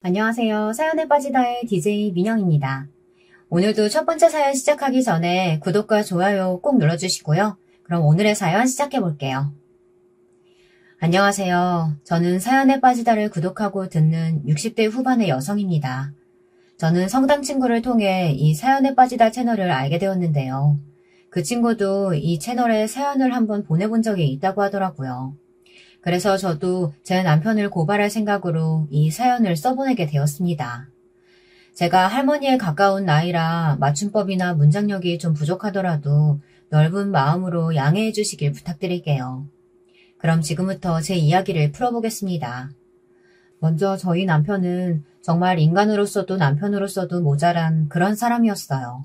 안녕하세요. 사연에 빠지다의 DJ 민영입니다. 오늘도 첫 번째 사연 시작하기 전에 구독과 좋아요 꼭 눌러주시고요. 그럼 오늘의 사연 시작해 볼게요. 안녕하세요. 저는 사연에 빠지다를 구독하고 듣는 60대 후반의 여성입니다. 저는 성당 친구를 통해 이 사연에 빠지다 채널을 알게 되었는데요. 그 친구도 이 채널에 사연을 한번 보내본 적이 있다고 하더라고요. 그래서 저도 제 남편을 고발할 생각으로 이 사연을 써보내게 되었습니다. 제가 할머니에 가까운 나이라 맞춤법이나 문장력이 좀 부족하더라도 넓은 마음으로 양해해 주시길 부탁드릴게요. 그럼 지금부터 제 이야기를 풀어보겠습니다. 먼저 저희 남편은 정말 인간으로서도 남편으로서도 모자란 그런 사람이었어요.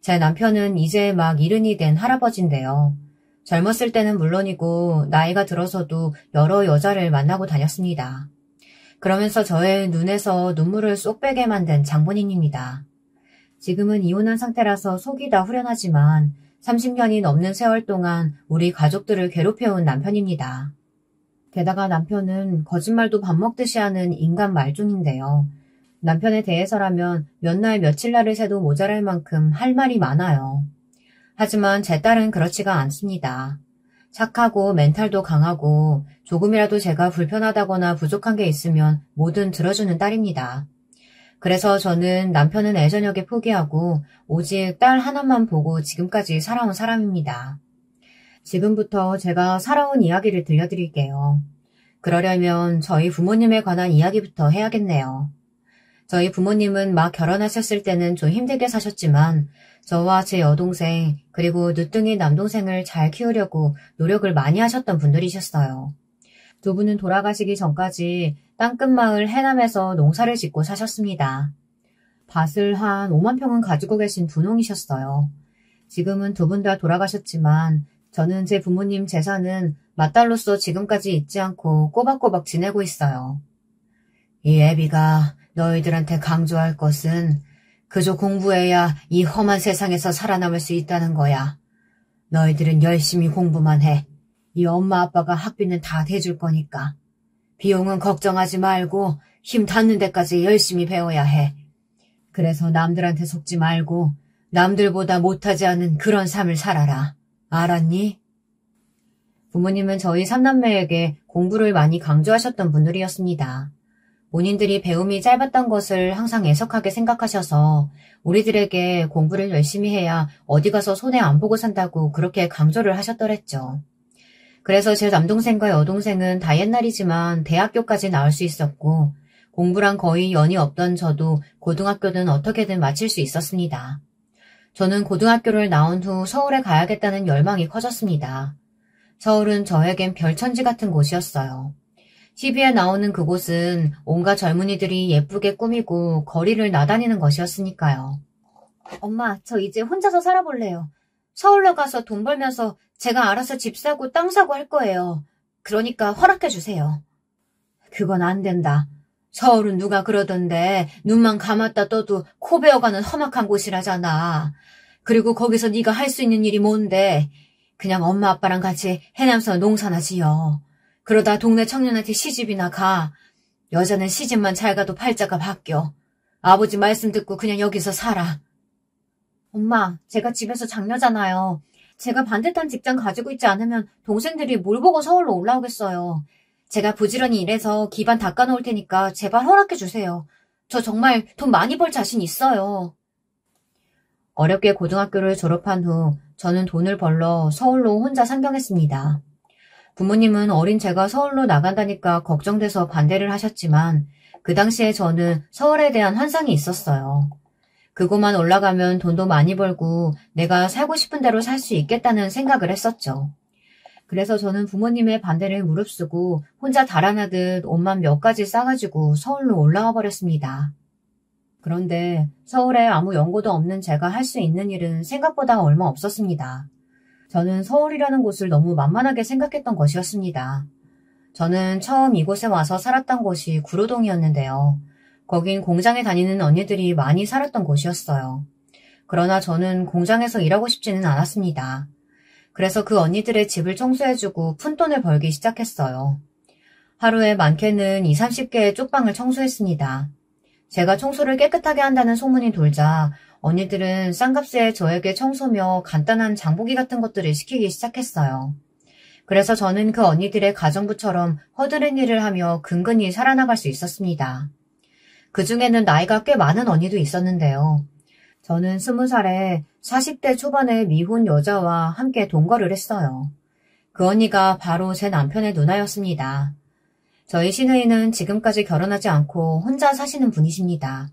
제 남편은 이제 막 70이 된 할아버지인데요. 젊었을 때는 물론이고 나이가 들어서도 여러 여자를 만나고 다녔습니다. 그러면서 저의 눈에서 눈물을 쏙 빼게 만든 장본인입니다. 지금은 이혼한 상태라서 속이 다 후련하지만 30년이 넘는 세월 동안 우리 가족들을 괴롭혀온 남편입니다. 게다가 남편은 거짓말도 밥 먹듯이 하는 인간 말종인데요. 남편에 대해서라면 몇 날 며칠 날을 새도 모자랄 만큼 할 말이 많아요. 하지만 제 딸은 그렇지가 않습니다. 착하고 멘탈도 강하고 조금이라도 제가 불편하다거나 부족한 게 있으면 뭐든 들어주는 딸입니다. 그래서 저는 남편은 애저녁에 포기하고 오직 딸 하나만 보고 지금까지 살아온 사람입니다. 지금부터 제가 살아온 이야기를 들려드릴게요. 그러려면 저희 부모님에 관한 이야기부터 해야겠네요. 저희 부모님은 막 결혼하셨을 때는 좀 힘들게 사셨지만 저와 제 여동생 그리고 늦둥이 남동생을 잘 키우려고 노력을 많이 하셨던 분들이셨어요. 두 분은 돌아가시기 전까지 땅끝마을 해남에서 농사를 짓고 사셨습니다. 밭을 한 5만 평은 가지고 계신 분홍이셨어요. 지금은 두 분 다 돌아가셨지만 저는 제 부모님 재산은 맏딸로서 지금까지 잊지 않고 꼬박꼬박 지내고 있어요. 이 애비가 너희들한테 강조할 것은 그저 공부해야 이 험한 세상에서 살아남을 수 있다는 거야. 너희들은 열심히 공부만 해. 이 엄마 아빠가 학비는 다 대줄 거니까. 비용은 걱정하지 말고 힘 닿는 데까지 열심히 배워야 해. 그래서 남들한테 속지 말고 남들보다 못하지 않은 그런 삶을 살아라. 알았니? 부모님은 저희 삼남매에게 공부를 많이 강조하셨던 분들이었습니다. 본인들이 배움이 짧았던 것을 항상 애석하게 생각하셔서 우리들에게 공부를 열심히 해야 어디 가서 손해 안 보고 산다고 그렇게 강조를 하셨더랬죠. 그래서 제 남동생과 여동생은 다 옛날이지만 대학교까지 나올 수 있었고 공부랑 거의 연이 없던 저도 고등학교는 어떻게든 마칠 수 있었습니다. 저는 고등학교를 나온 후 서울에 가야겠다는 열망이 커졌습니다. 서울은 저에겐 별천지 같은 곳이었어요. TV에 나오는 그곳은 온갖 젊은이들이 예쁘게 꾸미고 거리를 나다니는 것이었으니까요. 엄마, 저 이제 혼자서 살아볼래요. 서울로 가서 돈 벌면서 제가 알아서 집 사고 땅 사고 할 거예요. 그러니까 허락해 주세요. 그건 안 된다. 서울은 누가 그러던데 눈만 감았다 떠도 코 베어가는 험악한 곳이라잖아. 그리고 거기서 네가 할 수 있는 일이 뭔데. 그냥 엄마 아빠랑 같이 해남서 농사나 지어. 그러다 동네 청년한테 시집이나 가. 여자는 시집만 잘 가도 팔자가 바뀌어. 아버지 말씀 듣고 그냥 여기서 살아. 엄마, 제가 집에서 장녀잖아요. 제가 반듯한 직장 가지고 있지 않으면 동생들이 뭘 보고 서울로 올라오겠어요. 제가 부지런히 일해서 기반 닦아놓을 테니까 제발 허락해 주세요. 저 정말 돈 많이 벌 자신 있어요. 어렵게 고등학교를 졸업한 후 저는 돈을 벌러 서울로 혼자 상경했습니다. 부모님은 어린 제가 서울로 나간다니까 걱정돼서 반대를 하셨지만 그 당시에 저는 서울에 대한 환상이 있었어요. 그곳만 올라가면 돈도 많이 벌고 내가 살고 싶은 대로 살 수 있겠다는 생각을 했었죠. 그래서 저는 부모님의 반대를 무릅쓰고 혼자 달아나듯 옷만 몇 가지 싸가지고 서울로 올라와 버렸습니다. 그런데 서울에 아무 연고도 없는 제가 할 수 있는 일은 생각보다 얼마 없었습니다. 저는 서울이라는 곳을 너무 만만하게 생각했던 것이었습니다. 저는 처음 이곳에 와서 살았던 곳이 구로동이었는데요. 거긴 공장에 다니는 언니들이 많이 살았던 곳이었어요. 그러나 저는 공장에서 일하고 싶지는 않았습니다. 그래서 그 언니들의 집을 청소해주고 푼돈을 벌기 시작했어요. 하루에 많게는 20, 30개의 쪽방을 청소했습니다. 제가 청소를 깨끗하게 한다는 소문이 돌자 언니들은 싼값에 저에게 청소며 간단한 장보기 같은 것들을 시키기 시작했어요. 그래서 저는 그 언니들의 가정부처럼 허드렛 일을 하며 근근히 살아나갈 수 있었습니다. 그 중에는 나이가 꽤 많은 언니도 있었는데요. 저는 20살에 40대 초반의 미혼 여자와 함께 동거를 했어요. 그 언니가 바로 제 남편의 누나였습니다. 저희 시누이는 지금까지 결혼하지 않고 혼자 사시는 분이십니다.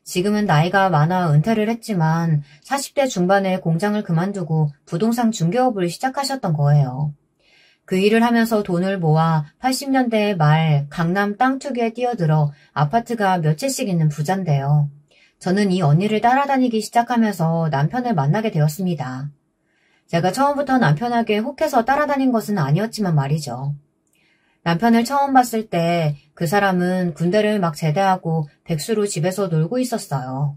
지금은 나이가 많아 은퇴를 했지만 40대 중반에 공장을 그만두고 부동산 중개업을 시작하셨던 거예요. 그 일을 하면서 돈을 모아 80년대 말 강남 땅 투기에 뛰어들어 아파트가 몇 채씩 있는 부자인데요. 저는 이 언니를 따라다니기 시작하면서 남편을 만나게 되었습니다. 제가 처음부터 남편에게 혹해서 따라다닌 것은 아니었지만 말이죠. 남편을 처음 봤을 때 그 사람은 군대를 막 제대하고 백수로 집에서 놀고 있었어요.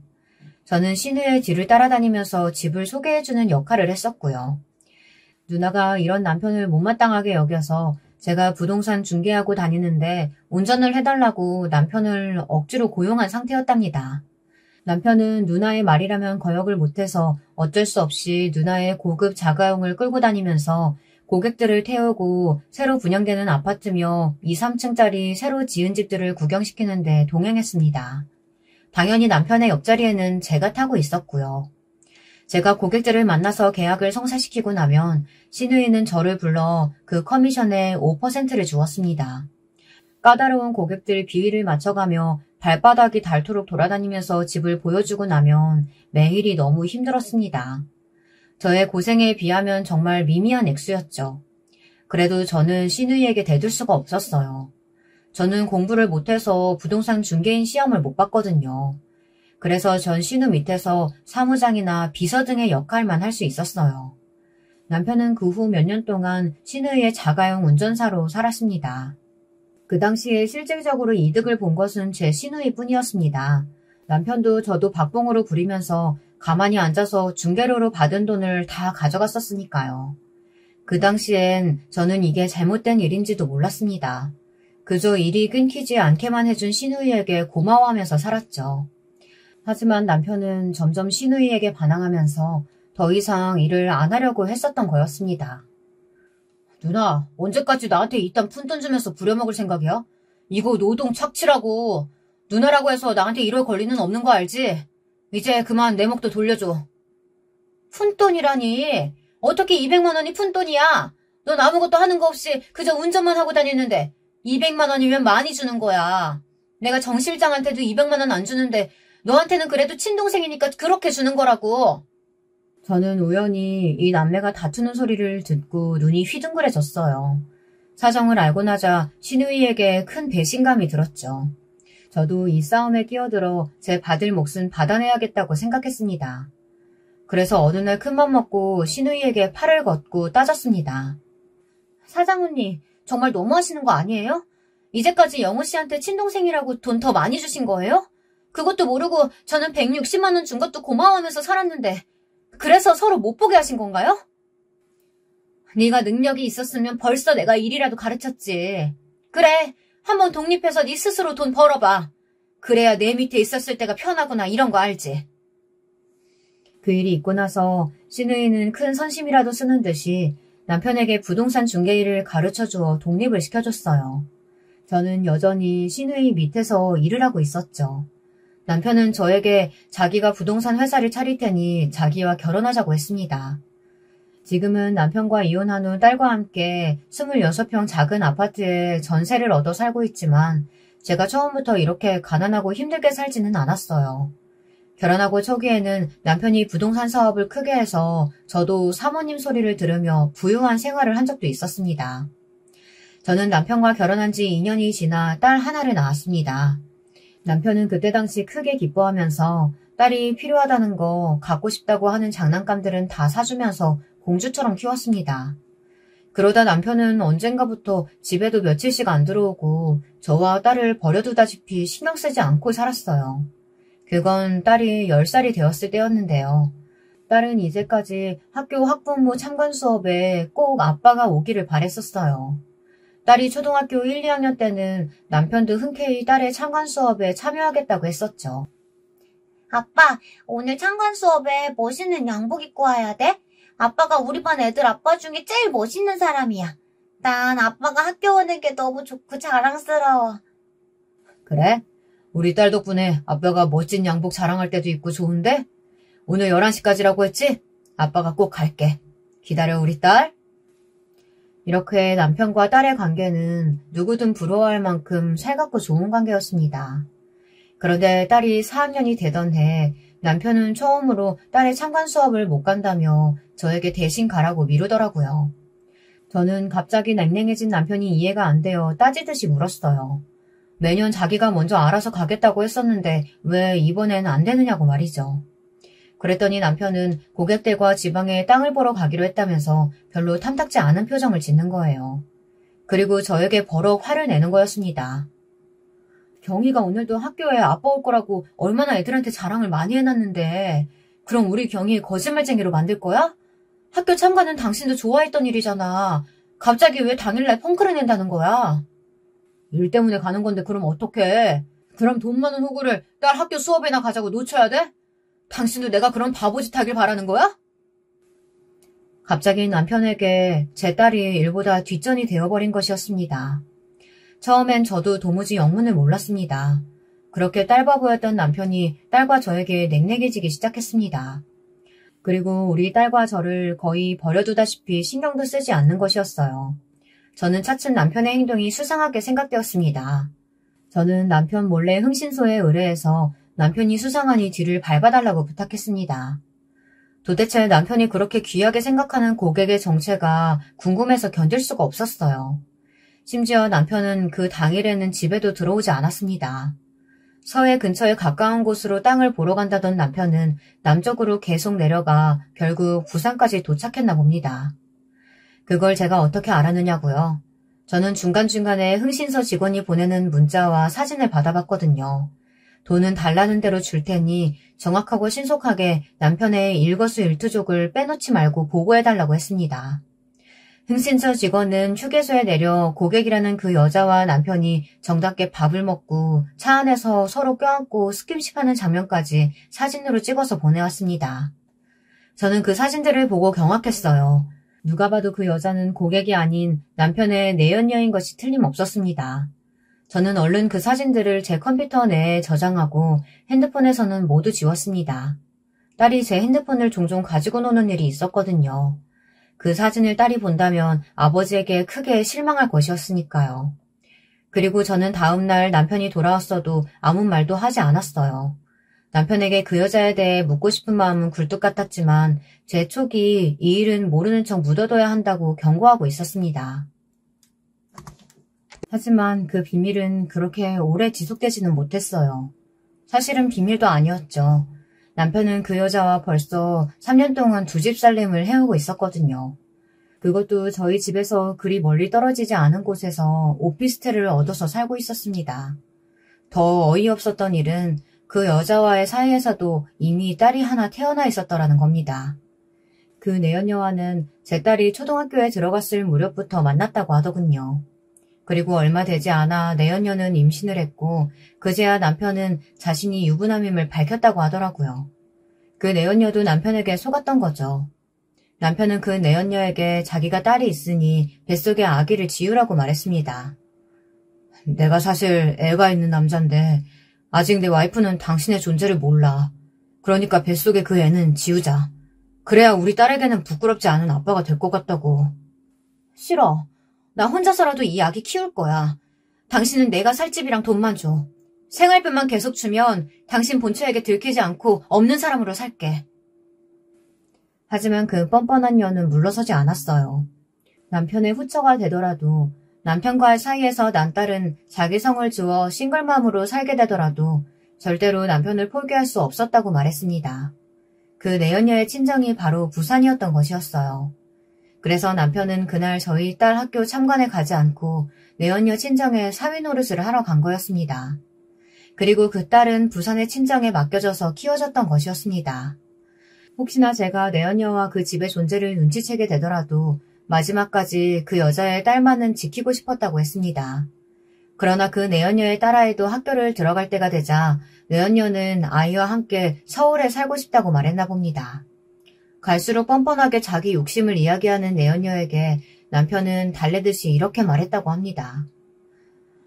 저는 시누이의 뒤를 따라다니면서 집을 소개해주는 역할을 했었고요. 누나가 이런 남편을 못마땅하게 여겨서 제가 부동산 중개하고 다니는데 운전을 해달라고 남편을 억지로 고용한 상태였답니다. 남편은 누나의 말이라면 거역을 못해서 어쩔 수 없이 누나의 고급 자가용을 끌고 다니면서 고객들을 태우고 새로 분양되는 아파트며 2, 3층짜리 새로 지은 집들을 구경시키는데 동행했습니다. 당연히 남편의 옆자리에는 제가 타고 있었고요. 제가 고객들을 만나서 계약을 성사시키고 나면 시누이는 저를 불러 그 커미션의 5%를 주었습니다. 까다로운 고객들 비위를 맞춰가며 발바닥이 닳도록 돌아다니면서 집을 보여주고 나면 매일이 너무 힘들었습니다. 저의 고생에 비하면 정말 미미한 액수였죠. 그래도 저는 시누이에게 대들 수가 없었어요. 저는 공부를 못해서 부동산 중개인 시험을 못 봤거든요. 그래서 전 시누 밑에서 사무장이나 비서 등의 역할만 할 수 있었어요. 남편은 그 후 몇 년 동안 시누이의 자가용 운전사로 살았습니다. 그 당시에 실질적으로 이득을 본 것은 제 시누이뿐이었습니다. 남편도 저도 박봉으로 부리면서 가만히 앉아서 중개료로 받은 돈을 다 가져갔었으니까요. 그 당시엔 저는 이게 잘못된 일인지도 몰랐습니다. 그저 일이 끊기지 않게만 해준 시누이에게 고마워하면서 살았죠. 하지만 남편은 점점 시누이에게 반항하면서 더 이상 일을 안 하려고 했었던 거였습니다. 누나, 언제까지 나한테 이딴 푼돈 주면서 부려먹을 생각이야? 이거 노동 착취라고. 누나라고 해서 나한테 이럴 권리는 없는 거 알지? 이제 그만 내 목도 돌려줘. 푼돈이라니? 어떻게 200만 원이 푼돈이야? 넌 아무것도 하는 거 없이 그저 운전만 하고 다니는데 200만 원이면 많이 주는 거야. 내가 정 실장한테도 200만 원 안 주는데 너한테는 그래도 친동생이니까 그렇게 주는 거라고. 저는 우연히 이 남매가 다투는 소리를 듣고 눈이 휘둥그레졌어요. 사정을 알고 나자 시누이에게 큰 배신감이 들었죠. 저도 이 싸움에 끼어들어 제 받을 몫은 받아내야겠다고 생각했습니다. 그래서 어느 날 큰맘 먹고 시누이에게 팔을 걷고 따졌습니다. 사장 언니, 정말 너무하시는 거 아니에요? 이제까지 영우 씨한테 친동생이라고 돈 더 많이 주신 거예요? 그것도 모르고 저는 160만 원 준 것도 고마워하면서 살았는데 그래서 서로 못 보게 하신 건가요? 네가 능력이 있었으면 벌써 내가 일이라도 가르쳤지. 그래, 한번 독립해서 네 스스로 돈 벌어봐. 그래야 내 밑에 있었을 때가 편하구나 이런 거 알지? 그 일이 있고 나서 시누이는 큰 선심이라도 쓰는 듯이 남편에게 부동산 중개 일을 가르쳐주어 독립을 시켜줬어요. 저는 여전히 시누이 밑에서 일을 하고 있었죠. 남편은 저에게 자기가 부동산 회사를 차릴 테니 자기와 결혼하자고 했습니다. 지금은 남편과 이혼한 후 딸과 함께 26평 작은 아파트에 전세를 얻어 살고 있지만 제가 처음부터 이렇게 가난하고 힘들게 살지는 않았어요. 결혼하고 초기에는 남편이 부동산 사업을 크게 해서 저도 사모님 소리를 들으며 부유한 생활을 한 적도 있었습니다. 저는 남편과 결혼한 지 2년이 지나 딸 하나를 낳았습니다. 남편은 그때 당시 크게 기뻐하면서 딸이 필요하다는 거, 갖고 싶다고 하는 장난감들은 다 사주면서 공주처럼 키웠습니다. 그러다 남편은 언젠가부터 집에도 며칠씩 안 들어오고 저와 딸을 버려두다시피 신경 쓰지 않고 살았어요. 그건 딸이 10살이 되었을 때였는데요. 딸은 이제까지 학교 학부모 참관 수업에 꼭 아빠가 오기를 바랬었어요. 딸이 초등학교 1, 2학년 때는 남편도 흔쾌히 딸의 참관 수업에 참여하겠다고 했었죠. 아빠, 오늘 참관 수업에 멋있는 양복 입고 와야 돼? 아빠가 우리 반 애들 아빠 중에 제일 멋있는 사람이야. 난 아빠가 학교 오는 게 너무 좋고 자랑스러워. 그래? 우리 딸 덕분에 아빠가 멋진 양복 자랑할 때도 입고 좋은데? 오늘 11시까지라고 했지? 아빠가 꼭 갈게. 기다려, 우리 딸. 이렇게 남편과 딸의 관계는 누구든 부러워할 만큼 살갑고 좋은 관계였습니다. 그런데 딸이 4학년이 되던 해 남편은 처음으로 딸의 참관 수업을 못 간다며 저에게 대신 가라고 미루더라고요. 저는 갑자기 냉랭해진 남편이 이해가 안 되어 따지듯이 물었어요. 매년 자기가 먼저 알아서 가겠다고 했었는데 왜 이번엔 안 되느냐고 말이죠. 그랬더니 남편은 고객들과 지방에 땅을 보러 가기로 했다면서 별로 탐탁지 않은 표정을 짓는 거예요. 그리고 저에게 버럭 화를 내는 거였습니다. 경희가 오늘도 학교에 아빠 올 거라고 얼마나 애들한테 자랑을 많이 해놨는데 그럼 우리 경희 거짓말쟁이로 만들 거야? 학교 참가는 당신도 좋아했던 일이잖아. 갑자기 왜 당일날 펑크를 낸다는 거야? 일 때문에 가는 건데 그럼 어떡해? 그럼 돈 많은 호구를 딸 학교 수업에나 가자고 놓쳐야 돼? 당신도 내가 그런 바보짓 하길 바라는 거야? 갑자기 남편에게 제 딸이 일보다 뒷전이 되어버린 것이었습니다. 처음엔 저도 도무지 영문을 몰랐습니다. 그렇게 딸바보였던 남편이 딸과 저에게 냉랭해지기 시작했습니다. 그리고 우리 딸과 저를 거의 버려두다시피 신경도 쓰지 않는 것이었어요. 저는 차츰 남편의 행동이 수상하게 생각되었습니다. 저는 남편 몰래 흥신소에 의뢰해서 남편이 수상하니 뒤를 밟아달라고 부탁했습니다. 도대체 남편이 그렇게 귀하게 생각하는 고객의 정체가 궁금해서 견딜 수가 없었어요. 심지어 남편은 그 당일에는 집에도 들어오지 않았습니다. 서해 근처에 가까운 곳으로 땅을 보러 간다던 남편은 남쪽으로 계속 내려가 결국 부산까지 도착했나 봅니다. 그걸 제가 어떻게 알았느냐고요. 저는 중간중간에 흥신소 직원이 보내는 문자와 사진을 받아봤거든요. 돈은 달라는 대로 줄 테니 정확하고 신속하게 남편의 일거수일투족을 빼놓지 말고 보고해달라고 했습니다. 흥신소 직원은 휴게소에 내려 고객이라는 그 여자와 남편이 정답게 밥을 먹고 차 안에서 서로 껴안고 스킨십하는 장면까지 사진으로 찍어서 보내왔습니다. 저는 그 사진들을 보고 경악했어요. 누가 봐도 그 여자는 고객이 아닌 남편의 내연녀인 것이 틀림없었습니다. 저는 얼른 그 사진들을 제 컴퓨터 내에 저장하고 핸드폰에서는 모두 지웠습니다. 딸이 제 핸드폰을 종종 가지고 노는 일이 있었거든요. 그 사진을 딸이 본다면 아버지에게 크게 실망할 것이었으니까요. 그리고 저는 다음날 남편이 돌아왔어도 아무 말도 하지 않았어요. 남편에게 그 여자에 대해 묻고 싶은 마음은 굴뚝 같았지만 제 촉이 이 일은 모르는 척 묻어둬야 한다고 경고하고 있었습니다. 하지만 그 비밀은 그렇게 오래 지속되지는 못했어요. 사실은 비밀도 아니었죠. 남편은 그 여자와 벌써 3년 동안 두 집 살림을 해오고 있었거든요. 그것도 저희 집에서 그리 멀리 떨어지지 않은 곳에서 오피스텔을 얻어서 살고 있었습니다. 더 어이없었던 일은 그 여자와의 사이에서도 이미 딸이 하나 태어나 있었더라는 겁니다. 그 내연녀와는 제 딸이 초등학교에 들어갔을 무렵부터 만났다고 하더군요. 그리고 얼마 되지 않아 내연녀는 임신을 했고 그제야 남편은 자신이 유부남임을 밝혔다고 하더라고요. 그 내연녀도 남편에게 속았던 거죠. 남편은 그 내연녀에게 자기가 딸이 있으니 뱃속에 아기를 지우라고 말했습니다. 내가 사실 애가 있는 남잔데 아직 내 와이프는 당신의 존재를 몰라. 그러니까 뱃속에 그 애는 지우자. 그래야 우리 딸에게는 부끄럽지 않은 아빠가 될 것 같다고. 싫어. 나 혼자서라도 이 아기 키울 거야. 당신은 내가 살 집이랑 돈만 줘. 생활비만 계속 주면 당신 본처에게 들키지 않고 없는 사람으로 살게. 하지만 그 뻔뻔한 년은 물러서지 않았어요. 남편의 후처가 되더라도 남편과의 사이에서 난 딸은 자기 성을 주어 싱글맘으로 살게 되더라도 절대로 남편을 포기할 수 없었다고 말했습니다. 그 내연녀의 친정이 바로 부산이었던 것이었어요. 그래서 남편은 그날 저희 딸 학교 참관에 가지 않고 내연녀 친정에 사위 노릇을 하러 간 거였습니다. 그리고 그 딸은 부산의 친정에 맡겨져서 키워졌던 것이었습니다. 혹시나 제가 내연녀와 그 집의 존재를 눈치채게 되더라도 마지막까지 그 여자의 딸만은 지키고 싶었다고 했습니다. 그러나 그 내연녀의 딸아이도 학교를 들어갈 때가 되자 내연녀는 아이와 함께 서울에 살고 싶다고 말했나 봅니다. 갈수록 뻔뻔하게 자기 욕심을 이야기하는 내연녀에게 남편은 달래듯이 이렇게 말했다고 합니다.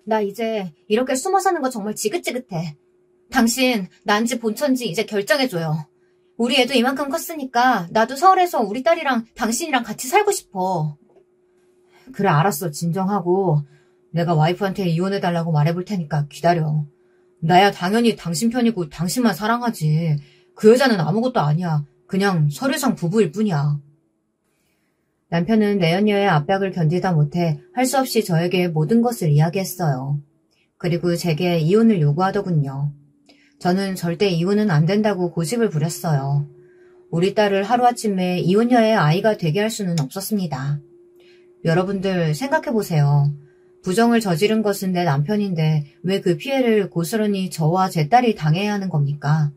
나 이제 이렇게 숨어 사는 거 정말 지긋지긋해. 당신 난지 본천지 이제 결정해줘요. 우리 애도 이만큼 컸으니까 나도 서울에서 우리 딸이랑 당신이랑 같이 살고 싶어. 그래 알았어. 진정하고 내가 와이프한테 이혼해달라고 말해볼 테니까 기다려. 나야 당연히 당신 편이고 당신만 사랑하지. 그 여자는 아무것도 아니야. 그냥 서류상 부부일 뿐이야. 남편은 내연녀의 압박을 견디다 못해 할 수 없이 저에게 모든 것을 이야기했어요. 그리고 제게 이혼을 요구하더군요. 저는 절대 이혼은 안 된다고 고집을 부렸어요. 우리 딸을 하루아침에 이혼녀의 아이가 되게 할 수는 없었습니다. 여러분들 생각해보세요. 부정을 저지른 것은 내 남편인데 왜 그 피해를 고스란히 저와 제 딸이 당해야 하는 겁니까?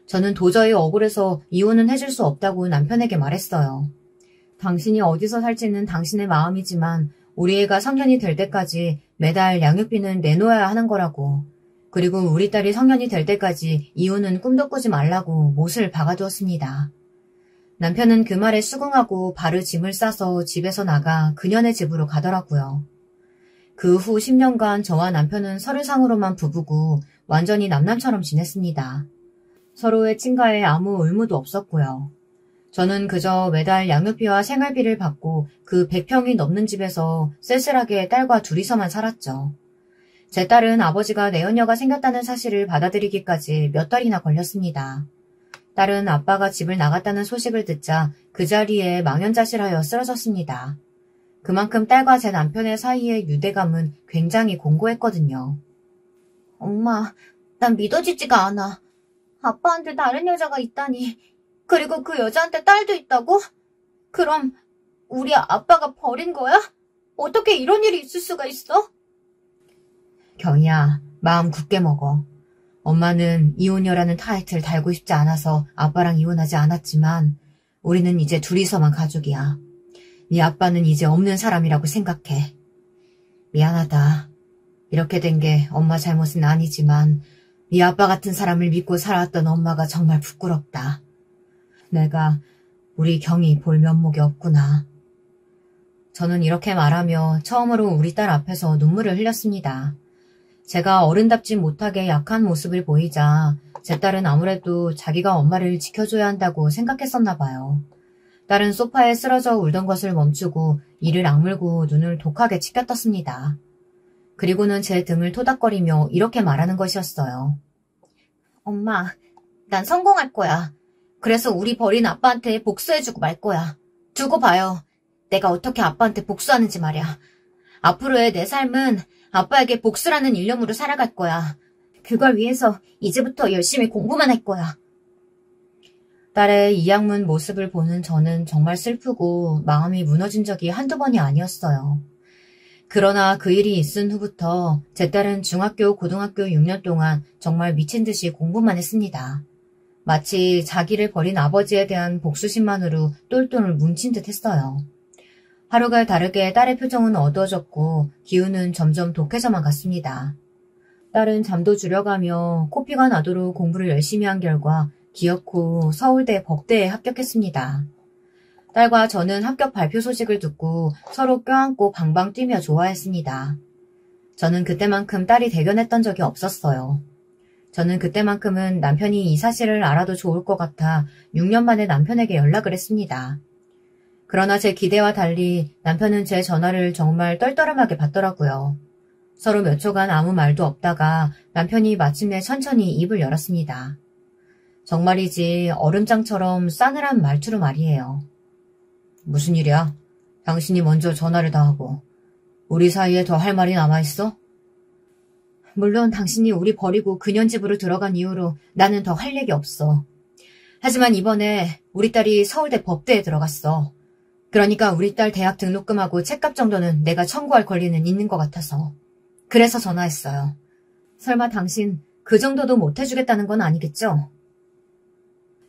저는 도저히 억울해서 이혼은 해줄 수 없다고 남편에게 말했어요. 당신이 어디서 살지는 당신의 마음이지만 우리 애가 성년이 될 때까지 매달 양육비는 내놓아야 하는 거라고. 그리고 우리 딸이 성년이 될 때까지 이혼은 꿈도 꾸지 말라고 못을 박아두었습니다. 남편은 그 말에 수긍하고 바로 짐을 싸서 집에서 나가 그녀네 집으로 가더라고요. 그 후 10년간 저와 남편은 서류상으로만 부부고 완전히 남남처럼 지냈습니다. 서로의 친가에 아무 의무도 없었고요. 저는 그저 매달 양육비와 생활비를 받고 그 100평이 넘는 집에서 쓸쓸하게 딸과 둘이서만 살았죠. 제 딸은 아버지가 내연녀가 생겼다는 사실을 받아들이기까지 몇 달이나 걸렸습니다. 딸은 아빠가 집을 나갔다는 소식을 듣자 그 자리에 망연자실하여 쓰러졌습니다. 그만큼 딸과 제 남편의 사이의 유대감은 굉장히 공고했거든요. 엄마, 난 믿어지지가 않아. 아빠한테 다른 여자가 있다니. 그리고 그 여자한테 딸도 있다고? 그럼 우리 아빠가 버린 거야? 어떻게 이런 일이 있을 수가 있어? 경희야, 마음 굳게 먹어. 엄마는 이혼녀라는 타이틀 달고 싶지 않아서 아빠랑 이혼하지 않았지만 우리는 이제 둘이서만 가족이야. 네 아빠는 이제 없는 사람이라고 생각해. 미안하다. 이렇게 된 게 엄마 잘못은 아니지만 네 아빠 같은 사람을 믿고 살아왔던 엄마가 정말 부끄럽다. 내가 우리 경이 볼 면목이 없구나. 저는 이렇게 말하며 처음으로 우리 딸 앞에서 눈물을 흘렸습니다. 제가 어른답지 못하게 약한 모습을 보이자 제 딸은 아무래도 자기가 엄마를 지켜줘야 한다고 생각했었나 봐요. 딸은 소파에 쓰러져 울던 것을 멈추고 이를 악물고 눈을 독하게 치켜떴습니다. 그리고는 제 등을 토닥거리며 이렇게 말하는 것이었어요. 엄마, 난 성공할 거야. 그래서 우리 버린 아빠한테 복수해주고 말 거야. 두고 봐요. 내가 어떻게 아빠한테 복수하는지 말이야. 앞으로의 내 삶은 아빠에게 복수라는 일념으로 살아갈 거야. 그걸 위해서 이제부터 열심히 공부만 할 거야. 딸의 이악문 모습을 보는 저는 정말 슬프고 마음이 무너진 적이 한두 번이 아니었어요. 그러나 그 일이 있은 후부터 제 딸은 중학교, 고등학교 6년 동안 정말 미친 듯이 공부만 했습니다. 마치 자기를 버린 아버지에 대한 복수심만으로 똘똘 뭉친 듯 했어요. 하루가 다르게 딸의 표정은 어두워졌고 기운은 점점 독해져만 갔습니다. 딸은 잠도 줄여가며 코피가 나도록 공부를 열심히 한 결과 기어코 서울대 법대에 합격했습니다. 딸과 저는 합격 발표 소식을 듣고 서로 껴안고 방방 뛰며 좋아했습니다. 저는 그때만큼 딸이 대견했던 적이 없었어요. 저는 그때만큼은 남편이 이 사실을 알아도 좋을 것 같아 6년 만에 남편에게 연락을 했습니다. 그러나 제 기대와 달리 남편은 제 전화를 정말 떨떠름하게 받더라고요. 서로 몇 초간 아무 말도 없다가 남편이 마침내 천천히 입을 열었습니다. 정말이지 얼음장처럼 싸늘한 말투로 말이에요. 무슨 일이야? 당신이 먼저 전화를 다 하고. 우리 사이에 더 할 말이 남아있어? 물론 당신이 우리 버리고 그년 집으로 들어간 이후로 나는 더 할 얘기 없어. 하지만 이번에 우리 딸이 서울대 법대에 들어갔어. 그러니까 우리 딸 대학 등록금하고 책값 정도는 내가 청구할 권리는 있는 것 같아서. 그래서 전화했어요. 설마 당신 그 정도도 못 해주겠다는 건 아니겠죠?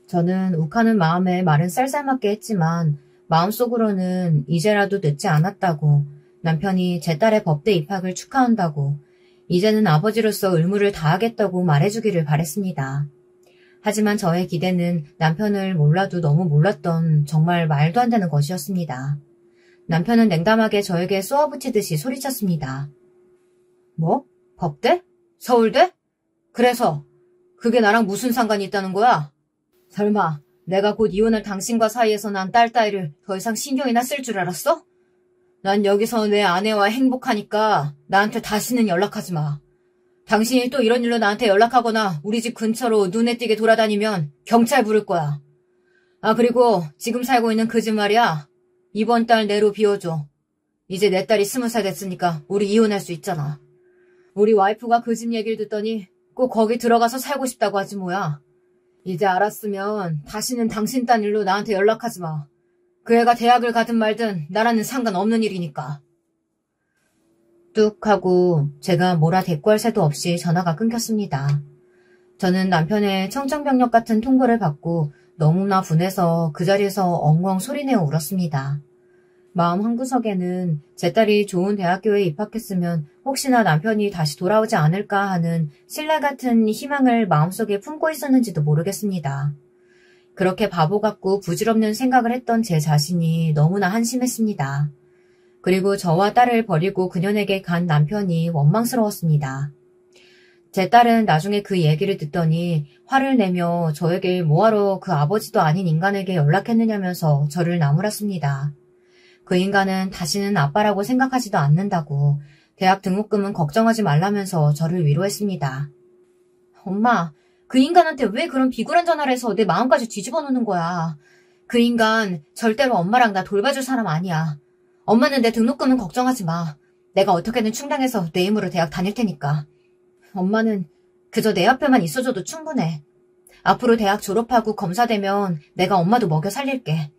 저는 욱하는 마음에 말은 쌀쌀맞게 했지만 마음속으로는 이제라도 늦지 않았다고, 남편이 제 딸의 법대 입학을 축하한다고, 이제는 아버지로서 의무를 다하겠다고 말해주기를 바랬습니다. 하지만 저의 기대는 남편을 몰라도 너무 몰랐던 정말 말도 안 되는 것이었습니다. 남편은 냉담하게 저에게 쏘아붙이듯이 소리쳤습니다. 뭐? 법대? 서울대? 그래서 그게 나랑 무슨 상관이 있다는 거야? 설마 내가 곧 이혼할 당신과 사이에서 난 딸 따위를 더 이상 신경이나 쓸 줄 알았어? 난 여기서 내 아내와 행복하니까 나한테 다시는 연락하지 마. 당신이 또 이런 일로 나한테 연락하거나 우리 집 근처로 눈에 띄게 돌아다니면 경찰 부를 거야. 아, 그리고 지금 살고 있는 그 집 말이야. 이번 달 내로 비워줘. 이제 내 딸이 20살 됐으니까 우리 이혼할 수 있잖아. 우리 와이프가 그 집 얘기를 듣더니 꼭 거기 들어가서 살고 싶다고 하지 뭐야. 이제 알았으면 다시는 당신 딴 일로 나한테 연락하지 마. 그 애가 대학을 가든 말든 나랑은 상관없는 일이니까. 뚝 하고 제가 뭐라 대꾸할 새도 없이 전화가 끊겼습니다. 저는 남편의 청천벽력 같은 통보를 받고 너무나 분해서 그 자리에서 엉엉 소리내어 울었습니다. 마음 한구석에는 제 딸이 좋은 대학교에 입학했으면 혹시나 남편이 다시 돌아오지 않을까 하는 신라 같은 희망을 마음속에 품고 있었는지도 모르겠습니다. 그렇게 바보 같고 부질없는 생각을 했던 제 자신이 너무나 한심했습니다. 그리고 저와 딸을 버리고 그녀에게 간 남편이 원망스러웠습니다. 제 딸은 나중에 그 얘기를 듣더니 화를 내며 저에게 뭐하러 그 아버지도 아닌 인간에게 연락했느냐면서 저를 나무랐습니다. 그 인간은 다시는 아빠라고 생각하지도 않는다고, 대학 등록금은 걱정하지 말라면서 저를 위로했습니다. 엄마, 그 인간한테 왜 그런 비굴한 전화를 해서 내 마음까지 뒤집어 놓는 거야. 그 인간 절대로 엄마랑 나 돌봐줄 사람 아니야. 엄마는 내 등록금은 걱정하지 마. 내가 어떻게든 충당해서 내 힘으로 대학 다닐 테니까. 엄마는 그저 내 옆에만 있어줘도 충분해. 앞으로 대학 졸업하고 검사되면 내가 엄마도 먹여 살릴게.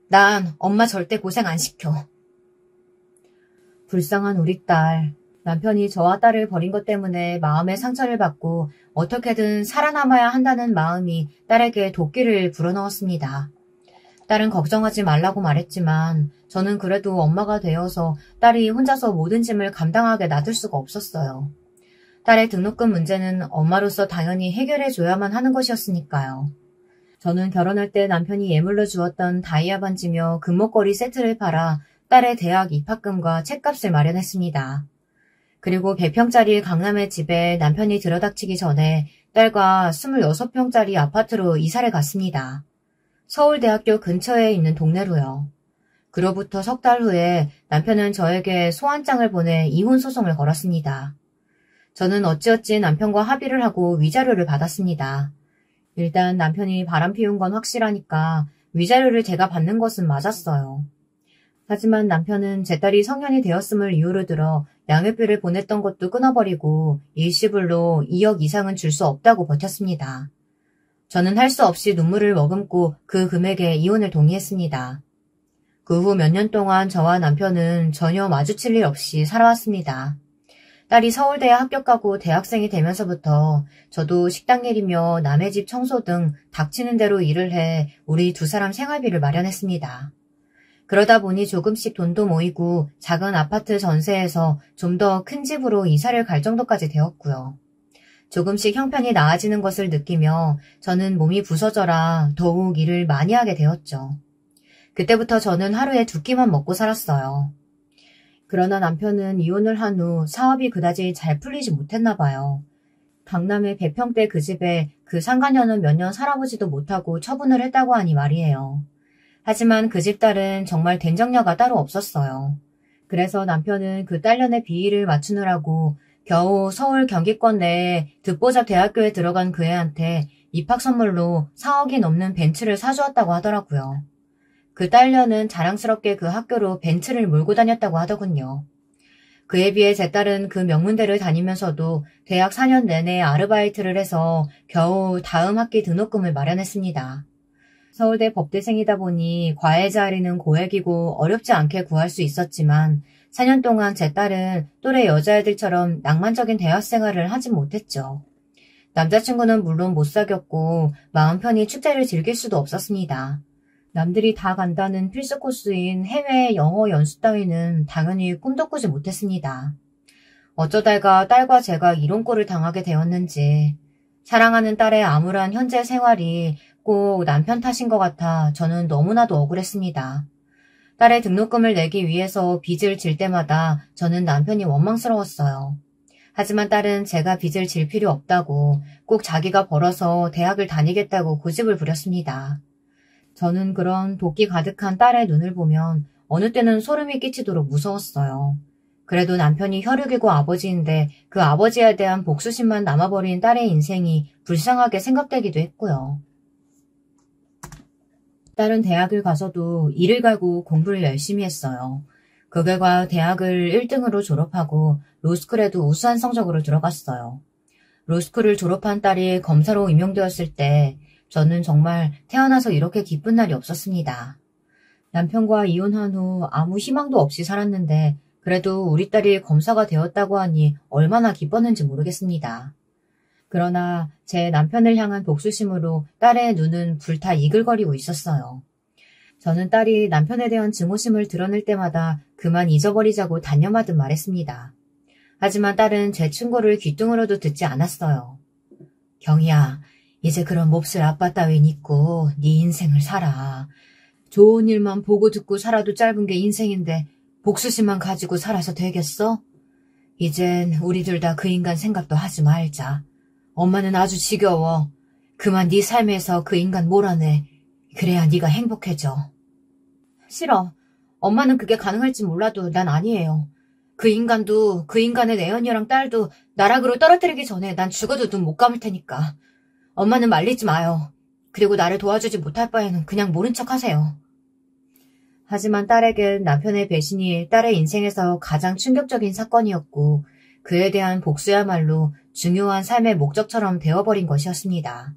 난 엄마 절대 고생 안 시켜. 불쌍한 우리 딸. 남편이 저와 딸을 버린 것 때문에 마음의 상처를 받고 어떻게든 살아남아야 한다는 마음이 딸에게 도끼를 불어넣었습니다. 딸은 걱정하지 말라고 말했지만 저는 그래도 엄마가 되어서 딸이 혼자서 모든 짐을 감당하게 놔둘 수가 없었어요. 딸의 등록금 문제는 엄마로서 당연히 해결해줘야만 하는 것이었으니까요. 저는 결혼할 때 남편이 예물로 주었던 다이아 반지며 금목걸이 세트를 팔아 딸의 대학 입학금과 책값을 마련했습니다. 그리고 100평짜리 강남의 집에 남편이 들여닥치기 전에 딸과 26평짜리 아파트로 이사를 갔습니다. 서울대학교 근처에 있는 동네로요. 그로부터 석 달 후에 남편은 저에게 소환장을 보내 이혼 소송을 걸었습니다. 저는 어찌어찌 남편과 합의를 하고 위자료를 받았습니다. 일단 남편이 바람 피운 건 확실하니까 위자료를 제가 받는 것은 맞았어요. 하지만 남편은 제 딸이 성년이 되었음을 이유로 들어 양육비를 보냈던 것도 끊어버리고 일시불로 2억 이상은 줄 수 없다고 버텼습니다. 저는 할 수 없이 눈물을 머금고 그 금액에 이혼을 동의했습니다. 그 후 몇 년 동안 저와 남편은 전혀 마주칠 일 없이 살아왔습니다. 딸이 서울대에 합격하고 대학생이 되면서부터 저도 식당 일이며 남의 집 청소 등 닥치는 대로 일을 해 우리 두 사람 생활비를 마련했습니다. 그러다 보니 조금씩 돈도 모이고 작은 아파트 전세에서 좀 더 큰 집으로 이사를 갈 정도까지 되었고요. 조금씩 형편이 나아지는 것을 느끼며 저는 몸이 부서져라 더욱 일을 많이 하게 되었죠. 그때부터 저는 하루에 2끼만 먹고 살았어요. 그러나 남편은 이혼을 한 후 사업이 그다지 잘 풀리지 못했나 봐요. 강남의 100평대 그 집에 그 상간녀는 몇 년 살아보지도 못하고 처분을 했다고 하니 말이에요. 하지만 그 집 딸은 정말 된정녀가 따로 없었어요. 그래서 남편은 그 딸년의 비위를 맞추느라고 겨우 서울 경기권 내에 듣보잡 대학교에 들어간 그 애한테 입학 선물로 4억이 넘는 벤츠를 사주었다고 하더라고요. 그 딸녀는 자랑스럽게 그 학교로 벤츠를 몰고 다녔다고 하더군요. 그에 비해 제 딸은 그 명문대를 다니면서도 대학 4년 내내 아르바이트를 해서 겨우 다음 학기 등록금을 마련했습니다. 서울대 법대생이다 보니 과외 자리는 고액이고 어렵지 않게 구할 수 있었지만 4년 동안 제 딸은 또래 여자애들처럼 낭만적인 대학 생활을 하진 못했죠. 남자친구는 물론 못 사귀었고 마음 편히 축제를 즐길 수도 없었습니다. 남들이 다 간다는 필수 코스인 해외 영어 연수 따위는 당연히 꿈도 꾸지 못했습니다. 어쩌다가 딸과 제가 이런 꼴을 당하게 되었는지 사랑하는 딸의 암울한 현재 생활이 꼭 남편 탓인 것 같아 저는 너무나도 억울했습니다. 딸의 등록금을 내기 위해서 빚을 질 때마다 저는 남편이 원망스러웠어요. 하지만 딸은 제가 빚을 질 필요 없다고 꼭 자기가 벌어서 대학을 다니겠다고 고집을 부렸습니다. 저는 그런 도끼 가득한 딸의 눈을 보면 어느 때는 소름이 끼치도록 무서웠어요. 그래도 남편이 혈육이고 아버지인데 그 아버지에 대한 복수심만 남아버린 딸의 인생이 불쌍하게 생각되기도 했고요. 딸은 대학을 가서도 이를 갈고 공부를 열심히 했어요. 그 결과 대학을 1등으로 졸업하고 로스쿨에도 우수한 성적으로 들어갔어요. 로스쿨을 졸업한 딸이 검사로 임용되었을 때 저는 정말 태어나서 이렇게 기쁜 날이 없었습니다. 남편과 이혼한 후 아무 희망도 없이 살았는데 그래도 우리 딸이 검사가 되었다고 하니 얼마나 기뻤는지 모르겠습니다. 그러나 제 남편을 향한 복수심으로 딸의 눈은 불타 이글거리고 있었어요. 저는 딸이 남편에 대한 증오심을 드러낼 때마다 그만 잊어버리자고 단념하듯 말했습니다. 하지만 딸은 제 충고를 귀뚱으로도 듣지 않았어요. 경희야, 이제 그런 몹쓸 아빠 따윈 잊고 네 인생을 살아. 좋은 일만 보고 듣고 살아도 짧은 게 인생인데 복수심만 가지고 살아서 되겠어? 이젠 우리 둘 다 그 인간 생각도 하지 말자. 엄마는 아주 지겨워. 그만 네 삶에서 그 인간 몰아내. 그래야 네가 행복해져. 싫어. 엄마는 그게 가능할지 몰라도 난 아니에요. 그 인간도 그 인간의 내연녀랑 딸도 나락으로 떨어뜨리기 전에 난 죽어도 눈 못 감을 테니까. 엄마는 말리지 마요. 그리고 나를 도와주지 못할 바에는 그냥 모른 척 하세요. 하지만 딸에겐 남편의 배신이 딸의 인생에서 가장 충격적인 사건이었고 그에 대한 복수야말로 중요한 삶의 목적처럼 되어버린 것이었습니다.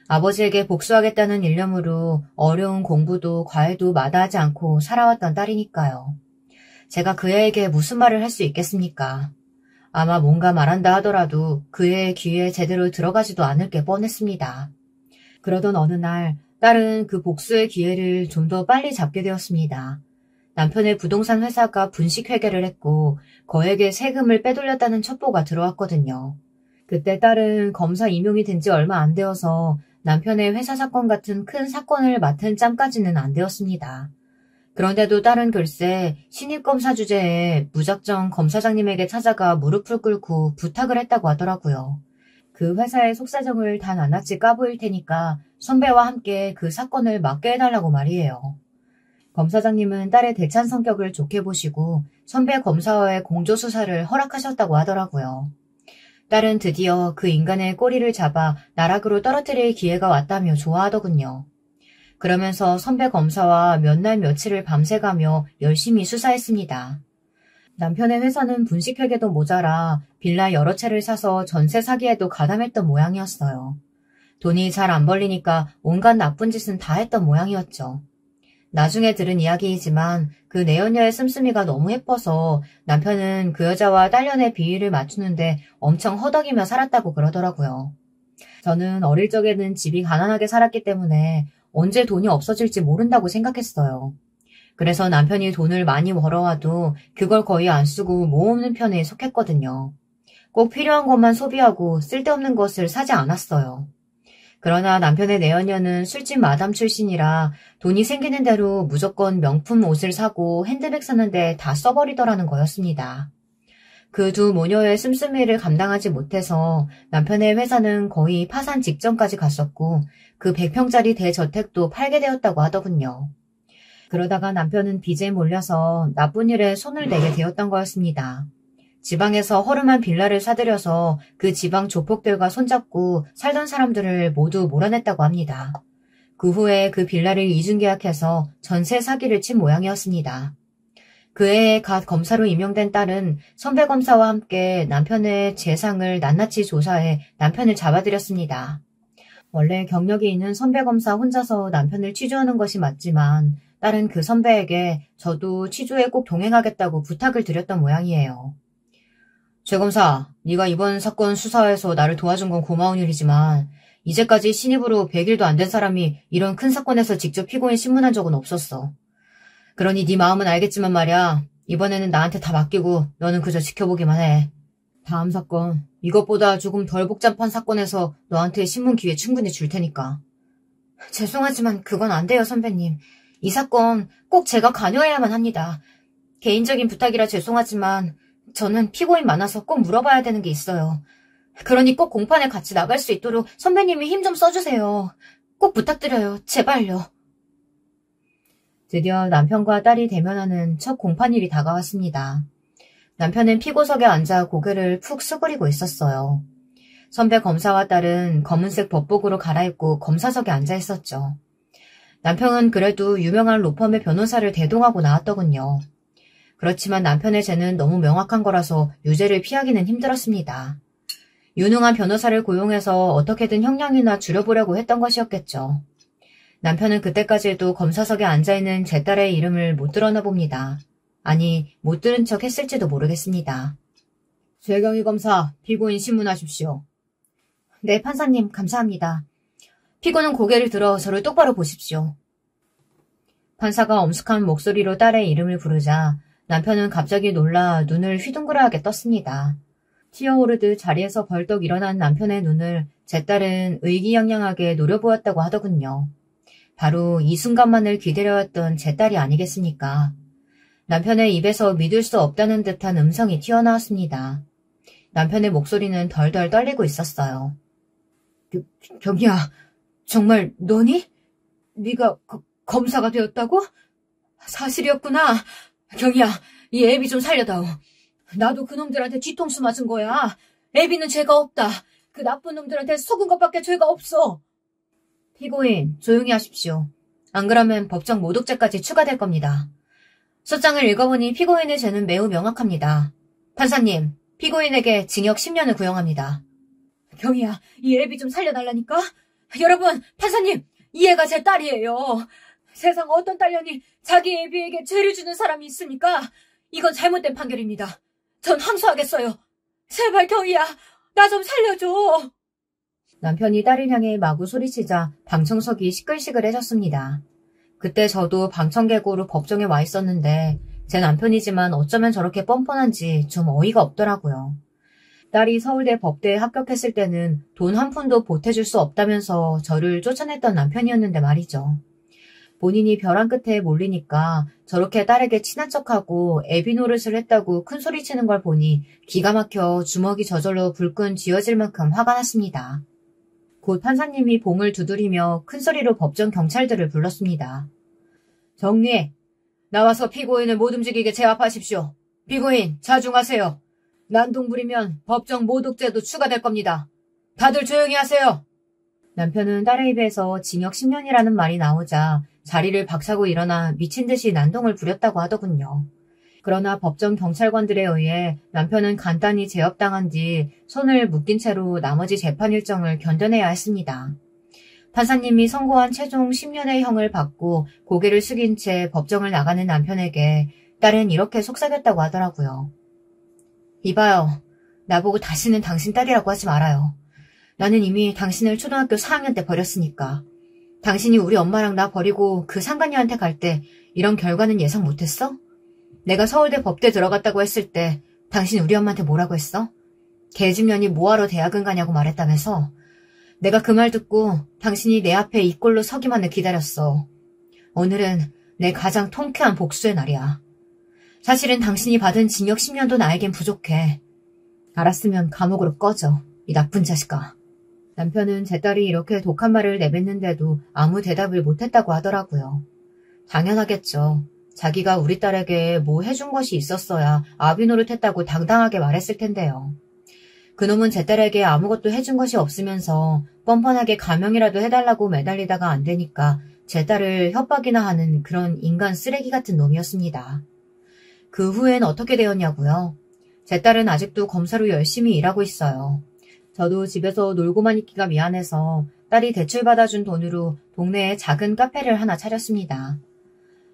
아버지에게 복수하겠다는 일념으로 어려운 공부도 과외도 마다하지 않고 살아왔던 딸이니까요. 제가 그 애에게 무슨 말을 할 수 있겠습니까? 아마 뭔가 말한다 하더라도 그 애의 귀에 제대로 들어가지도 않을 게 뻔했습니다. 그러던 어느 날 딸은 그 복수의 기회를 좀 더 빨리 잡게 되었습니다. 남편의 부동산 회사가 분식회계를 했고 거액의 세금을 빼돌렸다는 첩보가 들어왔거든요. 그때 딸은 검사 임용이 된 지 얼마 안 되어서 남편의 회사 사건 같은 큰 사건을 맡은 짬까지는 안 되었습니다. 그런데도 딸은 글쎄 신입검사 주제에 무작정 검사장님에게 찾아가 무릎을 꿇고 부탁을 했다고 하더라고요. 그 회사의 속사정을 다 낱낱이 까보일 테니까 선배와 함께 그 사건을 맡게 해달라고 말이에요. 검사장님은 딸의 대찬 성격을 좋게 보시고 선배 검사와의 공조수사를 허락하셨다고 하더라고요. 딸은 드디어 그 인간의 꼬리를 잡아 나락으로 떨어뜨릴 기회가 왔다며 좋아하더군요. 그러면서 선배 검사와 몇 날 며칠을 밤새가며 열심히 수사했습니다. 남편의 회사는 분식회계도 모자라 빌라 여러 채를 사서 전세 사기에도 가담했던 모양이었어요. 돈이 잘 안 벌리니까 온갖 나쁜 짓은 다 했던 모양이었죠. 나중에 들은 이야기이지만 그 내연녀의 씀씀이가 너무 예뻐서 남편은 그 여자와 딸년의 비위를 맞추는데 엄청 허덕이며 살았다고 그러더라고요. 저는 어릴 적에는 집이 가난하게 살았기 때문에 언제 돈이 없어질지 모른다고 생각했어요. 그래서 남편이 돈을 많이 벌어와도 그걸 거의 안 쓰고 모으는 편에 속했거든요. 꼭 필요한 것만 소비하고 쓸데없는 것을 사지 않았어요. 그러나 남편의 내연녀는 술집 마담 출신이라 돈이 생기는 대로 무조건 명품 옷을 사고 핸드백 사는데 다 써버리더라는 거였습니다. 그 두 모녀의 씀씀이를 감당하지 못해서 남편의 회사는 거의 파산 직전까지 갔었고 그 100평짜리 대저택도 팔게 되었다고 하더군요. 그러다가 남편은 빚에 몰려서 나쁜 일에 손을 대게 되었던 거였습니다. 지방에서 허름한 빌라를 사들여서 그 지방 조폭들과 손잡고 살던 사람들을 모두 몰아냈다고 합니다. 그 후에 그 빌라를 이중계약해서 전세 사기를 친 모양이었습니다. 그 해에 갓 검사로 임용된 딸은 선배 검사와 함께 남편의 재산을 낱낱이 조사해 남편을 잡아들였습니다. 원래 경력이 있는 선배 검사 혼자서 남편을 취조하는 것이 맞지만 딸은 그 선배에게 저도 취조에 꼭 동행하겠다고 부탁을 드렸던 모양이에요. 최 검사, 네가 이번 사건 수사에서 나를 도와준 건 고마운 일이지만 이제까지 신입으로 100일도 안 된 사람이 이런 큰 사건에서 직접 피고인 신문한 적은 없었어. 그러니 네 마음은 알겠지만 말이야. 이번에는 나한테 다 맡기고 너는 그저 지켜보기만 해. 다음 사건, 이것보다 조금 덜 복잡한 사건에서 너한테 신문 기회 충분히 줄 테니까. 죄송하지만 그건 안 돼요, 선배님. 이 사건 꼭 제가 관여해야만 합니다. 개인적인 부탁이라 죄송하지만 저는 피고인 많아서 꼭 물어봐야 되는 게 있어요. 그러니 꼭 공판에 같이 나갈 수 있도록 선배님이 힘 좀 써주세요. 꼭 부탁드려요. 제발요. 드디어 남편과 딸이 대면하는 첫 공판일이 다가왔습니다. 남편은 피고석에 앉아 고개를 푹 수그리고 있었어요. 선배 검사와 딸은 검은색 법복으로 갈아입고 검사석에 앉아 있었죠. 남편은 그래도 유명한 로펌의 변호사를 대동하고 나왔더군요. 그렇지만 남편의 죄는 너무 명확한 거라서 유죄를 피하기는 힘들었습니다. 유능한 변호사를 고용해서 어떻게든 형량이나 줄여보려고 했던 것이었겠죠. 남편은 그때까지도 검사석에 앉아있는 제 딸의 이름을 못 들었나 봅니다. 아니, 못 들은 척 했을지도 모르겠습니다. 최경희 검사, 피고인 신문하십시오. 네, 판사님, 감사합니다. 피고는 고개를 들어 저를 똑바로 보십시오. 판사가 엄숙한 목소리로 딸의 이름을 부르자 남편은 갑자기 놀라 눈을 휘둥그레하게 떴습니다. 튀어오르듯 자리에서 벌떡 일어난 남편의 눈을 제 딸은 의기양양하게 노려보았다고 하더군요. 바로 이 순간만을 기다려왔던 제 딸이 아니겠습니까? 남편의 입에서 믿을 수 없다는 듯한 음성이 튀어나왔습니다. 남편의 목소리는 덜덜 떨리고 있었어요. 경희야, 정말 너니? 네가 검사가 되었다고? 사실이었구나. 경희야, 이 애비 좀 살려다오. 나도 그놈들한테 뒤통수 맞은 거야. 애비는 죄가 없다. 그 나쁜 놈들한테 속은 것밖에 죄가 없어. 피고인, 조용히 하십시오. 안 그러면 법정 모독죄까지 추가될 겁니다. 소장을 읽어보니 피고인의 죄는 매우 명확합니다. 판사님, 피고인에게 징역 10년을 구형합니다. 경희야, 이 애비 좀 살려달라니까? 여러분, 판사님, 이 애가 제 딸이에요. 세상 어떤 딸년이 자기 애비에게 죄를 주는 사람이 있습니까? 이건 잘못된 판결입니다. 전 항소하겠어요. 제발 경희야, 나 좀 살려줘. 남편이 딸을 향해 마구 소리치자 방청석이 시끌시끌해졌습니다. 그때 저도 방청객으로 법정에 와 있었는데 제 남편이지만 어쩌면 저렇게 뻔뻔한지 좀 어이가 없더라고요. 딸이 서울대 법대에 합격했을 때는 돈 한 푼도 보태줄 수 없다면서 저를 쫓아냈던 남편이었는데 말이죠. 본인이 벼랑 끝에 몰리니까 저렇게 딸에게 친한 척하고 애비 노릇을 했다고 큰소리치는 걸 보니 기가 막혀 주먹이 저절로 불끈 쥐어질 만큼 화가 났습니다. 곧 판사님이 봉을 두드리며 큰소리로 법정 경찰들을 불렀습니다. 정리! 나와서 피고인을 못 움직이게 제압하십시오. 피고인, 자중하세요. 난동 부리면 법정 모독죄도 추가될 겁니다. 다들 조용히 하세요. 남편은 딸의 입에서 징역 10년이라는 말이 나오자 자리를 박차고 일어나 미친 듯이 난동을 부렸다고 하더군요. 그러나 법정 경찰관들에 의해 남편은 간단히 제압당한 뒤 손을 묶인 채로 나머지 재판 일정을 견뎌내야 했습니다. 판사님이 선고한 최종 10년의 형을 받고 고개를 숙인 채 법정을 나가는 남편에게 딸은 이렇게 속삭였다고 하더라고요. 이봐요. 나보고 다시는 당신 딸이라고 하지 말아요. 나는 이미 당신을 초등학교 4학년 때 버렸으니까. 당신이 우리 엄마랑 나 버리고 그 상간녀한테 갈 때 이런 결과는 예상 못했어? 내가 서울대 법대 들어갔다고 했을 때 당신 우리 엄마한테 뭐라고 했어? 계집년이 뭐하러 대학은 가냐고 말했다면서. 내가 그 말 듣고 당신이 내 앞에 이 꼴로 서기만을 기다렸어. 오늘은 내 가장 통쾌한 복수의 날이야. 사실은 당신이 받은 징역 10년도 나에겐 부족해. 알았으면 감옥으로 꺼져, 이 나쁜 자식아. 남편은 제 딸이 이렇게 독한 말을 내뱉는데도 아무 대답을 못했다고 하더라고요. 당연하겠죠. 자기가 우리 딸에게 뭐 해준 것이 있었어야 아비 노릇했다고 당당하게 말했을 텐데요. 그놈은 제 딸에게 아무것도 해준 것이 없으면서 뻔뻔하게 가명이라도 해달라고 매달리다가 안 되니까 제 딸을 협박이나 하는 그런 인간 쓰레기 같은 놈이었습니다. 그 후엔 어떻게 되었냐고요? 제 딸은 아직도 검사로 열심히 일하고 있어요. 저도 집에서 놀고만 있기가 미안해서 딸이 대출받아준 돈으로 동네에 작은 카페를 하나 차렸습니다.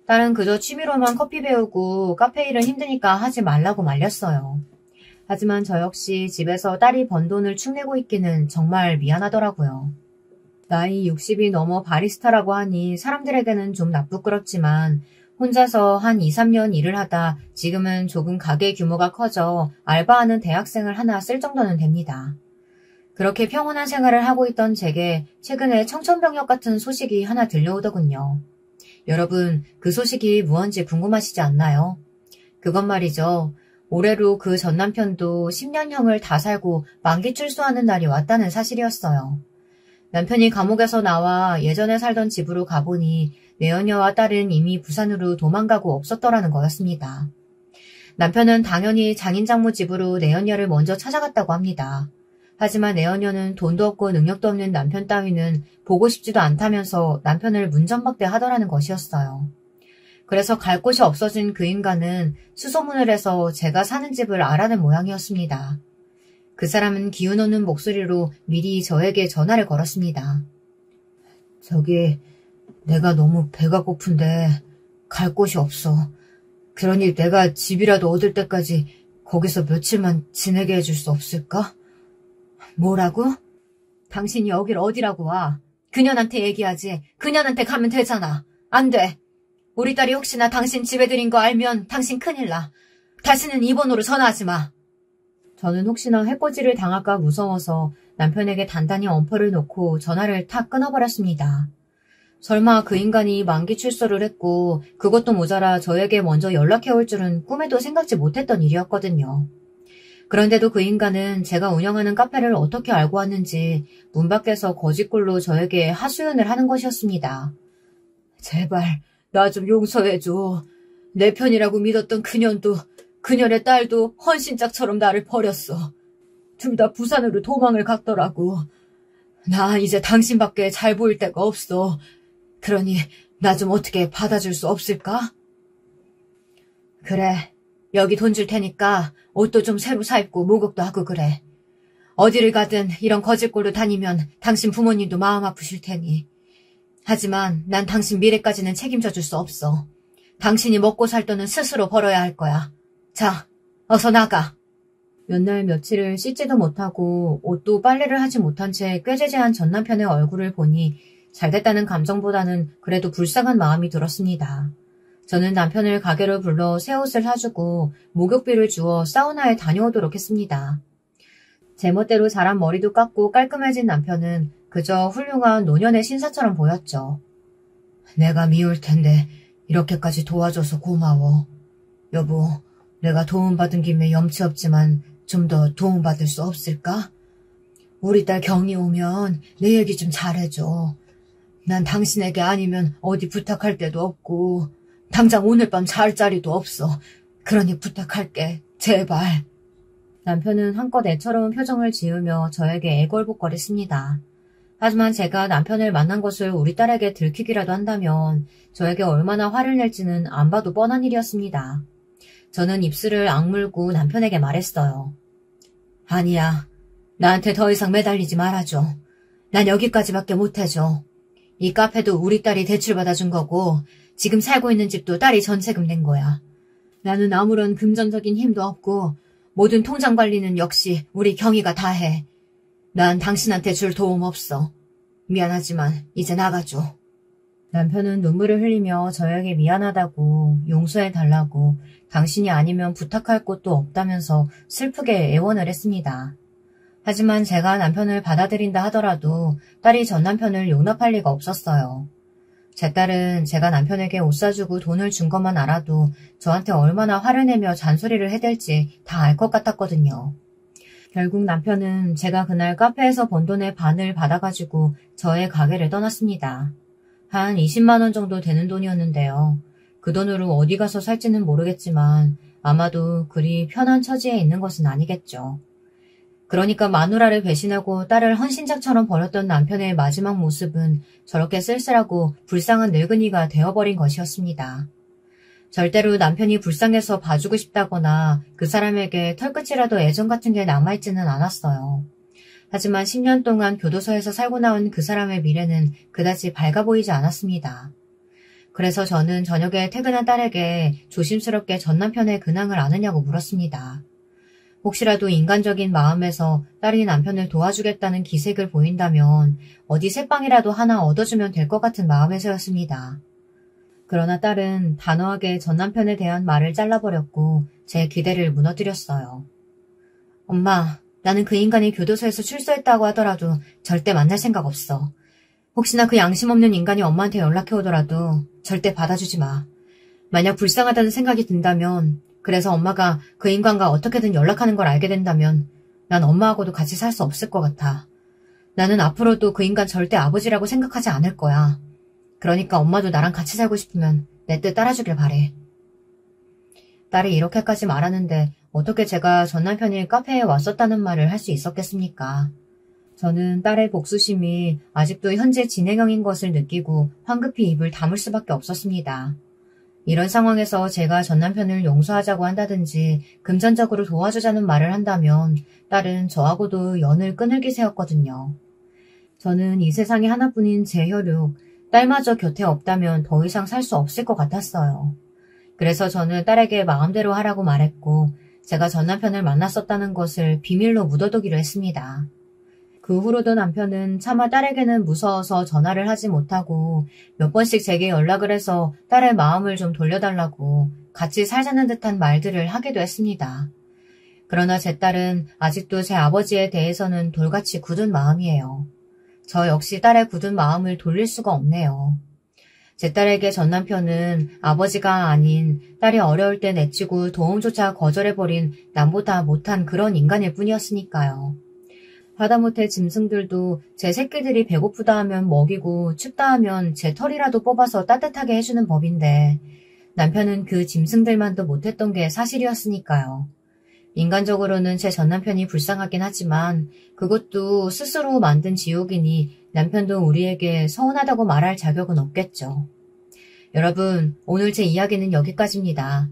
딸은 그저 취미로만 커피 배우고 카페 일은 힘드니까 하지 말라고 말렸어요. 하지만 저 역시 집에서 딸이 번 돈을 축내고 있기는 정말 미안하더라고요. 나이 60이 넘어 바리스타라고 하니 사람들에게는 좀 나쁘끄럽지만 혼자서 한 2, 3년 일을 하다 지금은 조금 가게 규모가 커져 알바하는 대학생을 하나 쓸 정도는 됩니다. 그렇게 평온한 생활을 하고 있던 제게 최근에 청천벽력 같은 소식이 하나 들려오더군요. 여러분, 그 소식이 무언지 궁금하시지 않나요? 그건 말이죠. 올해로 그 전 남편도 10년형을 다 살고 만기 출소하는 날이 왔다는 사실이었어요. 남편이 감옥에서 나와 예전에 살던 집으로 가보니 내연녀와 딸은 이미 부산으로 도망가고 없었더라는 거였습니다. 남편은 당연히 장인장모 집으로 내연녀를 먼저 찾아갔다고 합니다. 하지만 내연녀는 돈도 없고 능력도 없는 남편 따위는 보고 싶지도 않다면서 남편을 문전박대하더라는 것이었어요. 그래서 갈 곳이 없어진 그 인간은 수소문을 해서 제가 사는 집을 알아낸 모양이었습니다. 그 사람은 기운없는 목소리로 미리 저에게 전화를 걸었습니다. 저기, 내가 너무 배가 고픈데 갈 곳이 없어. 그러니 내가 집이라도 얻을 때까지 거기서 며칠만 지내게 해줄 수 없을까? 뭐라고? 당신이 여길 어디라고 와? 그년한테 얘기하지. 그년한테 가면 되잖아. 안 돼. 우리 딸이 혹시나 당신 집에 들인 거 알면 당신 큰일 나. 다시는 이 번호로 전화하지 마. 저는 혹시나 해코지를 당할까 무서워서 남편에게 단단히 엄포를 놓고 전화를 탁 끊어버렸습니다. 설마 그 인간이 만기 출소를 했고 그것도 모자라 저에게 먼저 연락해올 줄은 꿈에도 생각지 못했던 일이었거든요. 그런데도 그 인간은 제가 운영하는 카페를 어떻게 알고 왔는지 문 밖에서 거짓골로 저에게 하소연을 하는 것이었습니다. 제발 나 좀 용서해줘. 내 편이라고 믿었던 그년도 그년의 딸도 헌신짝처럼 나를 버렸어. 둘 다 부산으로 도망을 갔더라고. 나 이제 당신밖에 잘 보일 데가 없어. 그러니 나 좀 어떻게 받아줄 수 없을까? 그래. 여기 돈 줄 테니까 옷도 좀 새로 사입고 목욕도 하고 그래. 어디를 가든 이런 거짓골로 다니면 당신 부모님도 마음 아프실 테니. 하지만 난 당신 미래까지는 책임져 줄 수 없어. 당신이 먹고 살 돈은 스스로 벌어야 할 거야. 자, 어서 나가. 몇 날 며칠을 씻지도 못하고 옷도 빨래를 하지 못한 채 꾀죄죄한 전 남편의 얼굴을 보니 잘됐다는 감정보다는 그래도 불쌍한 마음이 들었습니다. 저는 남편을 가게로 불러 새 옷을 사주고 목욕비를 주어 사우나에 다녀오도록 했습니다. 제멋대로 자란 머리도 깎고 깔끔해진 남편은 그저 훌륭한 노년의 신사처럼 보였죠. 내가 미울 텐데 이렇게까지 도와줘서 고마워. 여보, 내가 도움받은 김에 염치 없지만 좀 더 도움받을 수 없을까? 우리 딸 경이 오면 내 얘기 좀 잘해줘. 난 당신에게 아니면 어디 부탁할 데도 없고 당장 오늘 밤 잘 자리도 없어. 그러니 부탁할게. 제발. 남편은 한껏 애처로운 표정을 지으며 저에게 애걸복걸했습니다. 하지만 제가 남편을 만난 것을 우리 딸에게 들키기라도 한다면 저에게 얼마나 화를 낼지는 안 봐도 뻔한 일이었습니다. 저는 입술을 악물고 남편에게 말했어요. 아니야. 나한테 더 이상 매달리지 말아줘. 난 여기까지밖에 못해줘. 이 카페도 우리 딸이 대출받아준 거고 지금 살고 있는 집도 딸이 전세금 낸 거야. 나는 아무런 금전적인 힘도 없고 모든 통장 관리는 역시 우리 경이가 다 해. 난 당신한테 줄 도움 없어. 미안하지만 이제 나가줘. 남편은 눈물을 흘리며 저에게 미안하다고 용서해달라고 당신이 아니면 부탁할 곳도 없다면서 슬프게 애원을 했습니다. 하지만 제가 남편을 받아들인다 하더라도 딸이 전 남편을 용납할 리가 없었어요. 제 딸은 제가 남편에게 옷 사주고 돈을 준 것만 알아도 저한테 얼마나 화를 내며 잔소리를 해댈지 다 알 것 같았거든요. 결국 남편은 제가 그날 카페에서 번 돈의 반을 받아가지고 저의 가게를 떠났습니다. 한 20만 원 정도 되는 돈이었는데요. 그 돈으로 어디 가서 살지는 모르겠지만 아마도 그리 편한 처지에 있는 것은 아니겠죠. 그러니까 마누라를 배신하고 딸을 헌신짝처럼 버렸던 남편의 마지막 모습은 저렇게 쓸쓸하고 불쌍한 늙은이가 되어버린 것이었습니다. 절대로 남편이 불쌍해서 봐주고 싶다거나 그 사람에게 털끝이라도 애정 같은 게 남아있지는 않았어요. 하지만 10년 동안 교도소에서 살고 나온 그 사람의 미래는 그다지 밝아 보이지 않았습니다. 그래서 저는 저녁에 퇴근한 딸에게 조심스럽게 전 남편의 근황을 아느냐고 물었습니다. 혹시라도 인간적인 마음에서 딸이 남편을 도와주겠다는 기색을 보인다면 어디 새빵이라도 하나 얻어주면 될 것 같은 마음에서였습니다. 그러나 딸은 단호하게 전 남편에 대한 말을 잘라버렸고 제 기대를 무너뜨렸어요. 엄마, 나는 그 인간이 교도소에서 출소했다고 하더라도 절대 만날 생각 없어. 혹시나 그 양심 없는 인간이 엄마한테 연락해 오더라도 절대 받아주지 마. 만약 불쌍하다는 생각이 든다면, 그래서 엄마가 그 인간과 어떻게든 연락하는 걸 알게 된다면 난 엄마하고도 같이 살 수 없을 것 같아. 나는 앞으로도 그 인간 절대 아버지라고 생각하지 않을 거야. 그러니까 엄마도 나랑 같이 살고 싶으면 내 뜻 따라주길 바래. 딸이 이렇게까지 말하는데 어떻게 제가 전 남편이 카페에 왔었다는 말을 할 수 있었겠습니까? 저는 딸의 복수심이 아직도 현재 진행형인 것을 느끼고 황급히 입을 다물 수밖에 없었습니다. 이런 상황에서 제가 전 남편을 용서하자고 한다든지 금전적으로 도와주자는 말을 한다면 딸은 저하고도 연을 끊을 기세였거든요. 저는 이 세상에 하나뿐인 제 혈육, 딸마저 곁에 없다면 더 이상 살 수 없을 것 같았어요. 그래서 저는 딸에게 마음대로 하라고 말했고 제가 전 남편을 만났었다는 것을 비밀로 묻어두기로 했습니다. 그 후로도 남편은 차마 딸에게는 무서워서 전화를 하지 못하고 몇 번씩 제게 연락을 해서 딸의 마음을 좀 돌려달라고 같이 살자는 듯한 말들을 하기도 했습니다. 그러나 제 딸은 아직도 제 아버지에 대해서는 돌같이 굳은 마음이에요. 저 역시 딸의 굳은 마음을 돌릴 수가 없네요. 제 딸에게 전 남편은 아버지가 아닌 딸이 어려울 때 내치고 도움조차 거절해버린 남보다 못한 그런 인간일 뿐이었으니까요. 하다못해 짐승들도 제 새끼들이 배고프다 하면 먹이고 춥다 하면 제 털이라도 뽑아서 따뜻하게 해주는 법인데 남편은 그 짐승들만도 못했던 게 사실이었으니까요. 인간적으로는 제 전 남편이 불쌍하긴 하지만 그것도 스스로 만든 지옥이니 남편도 우리에게 서운하다고 말할 자격은 없겠죠. 여러분, 오늘 제 이야기는 여기까지입니다.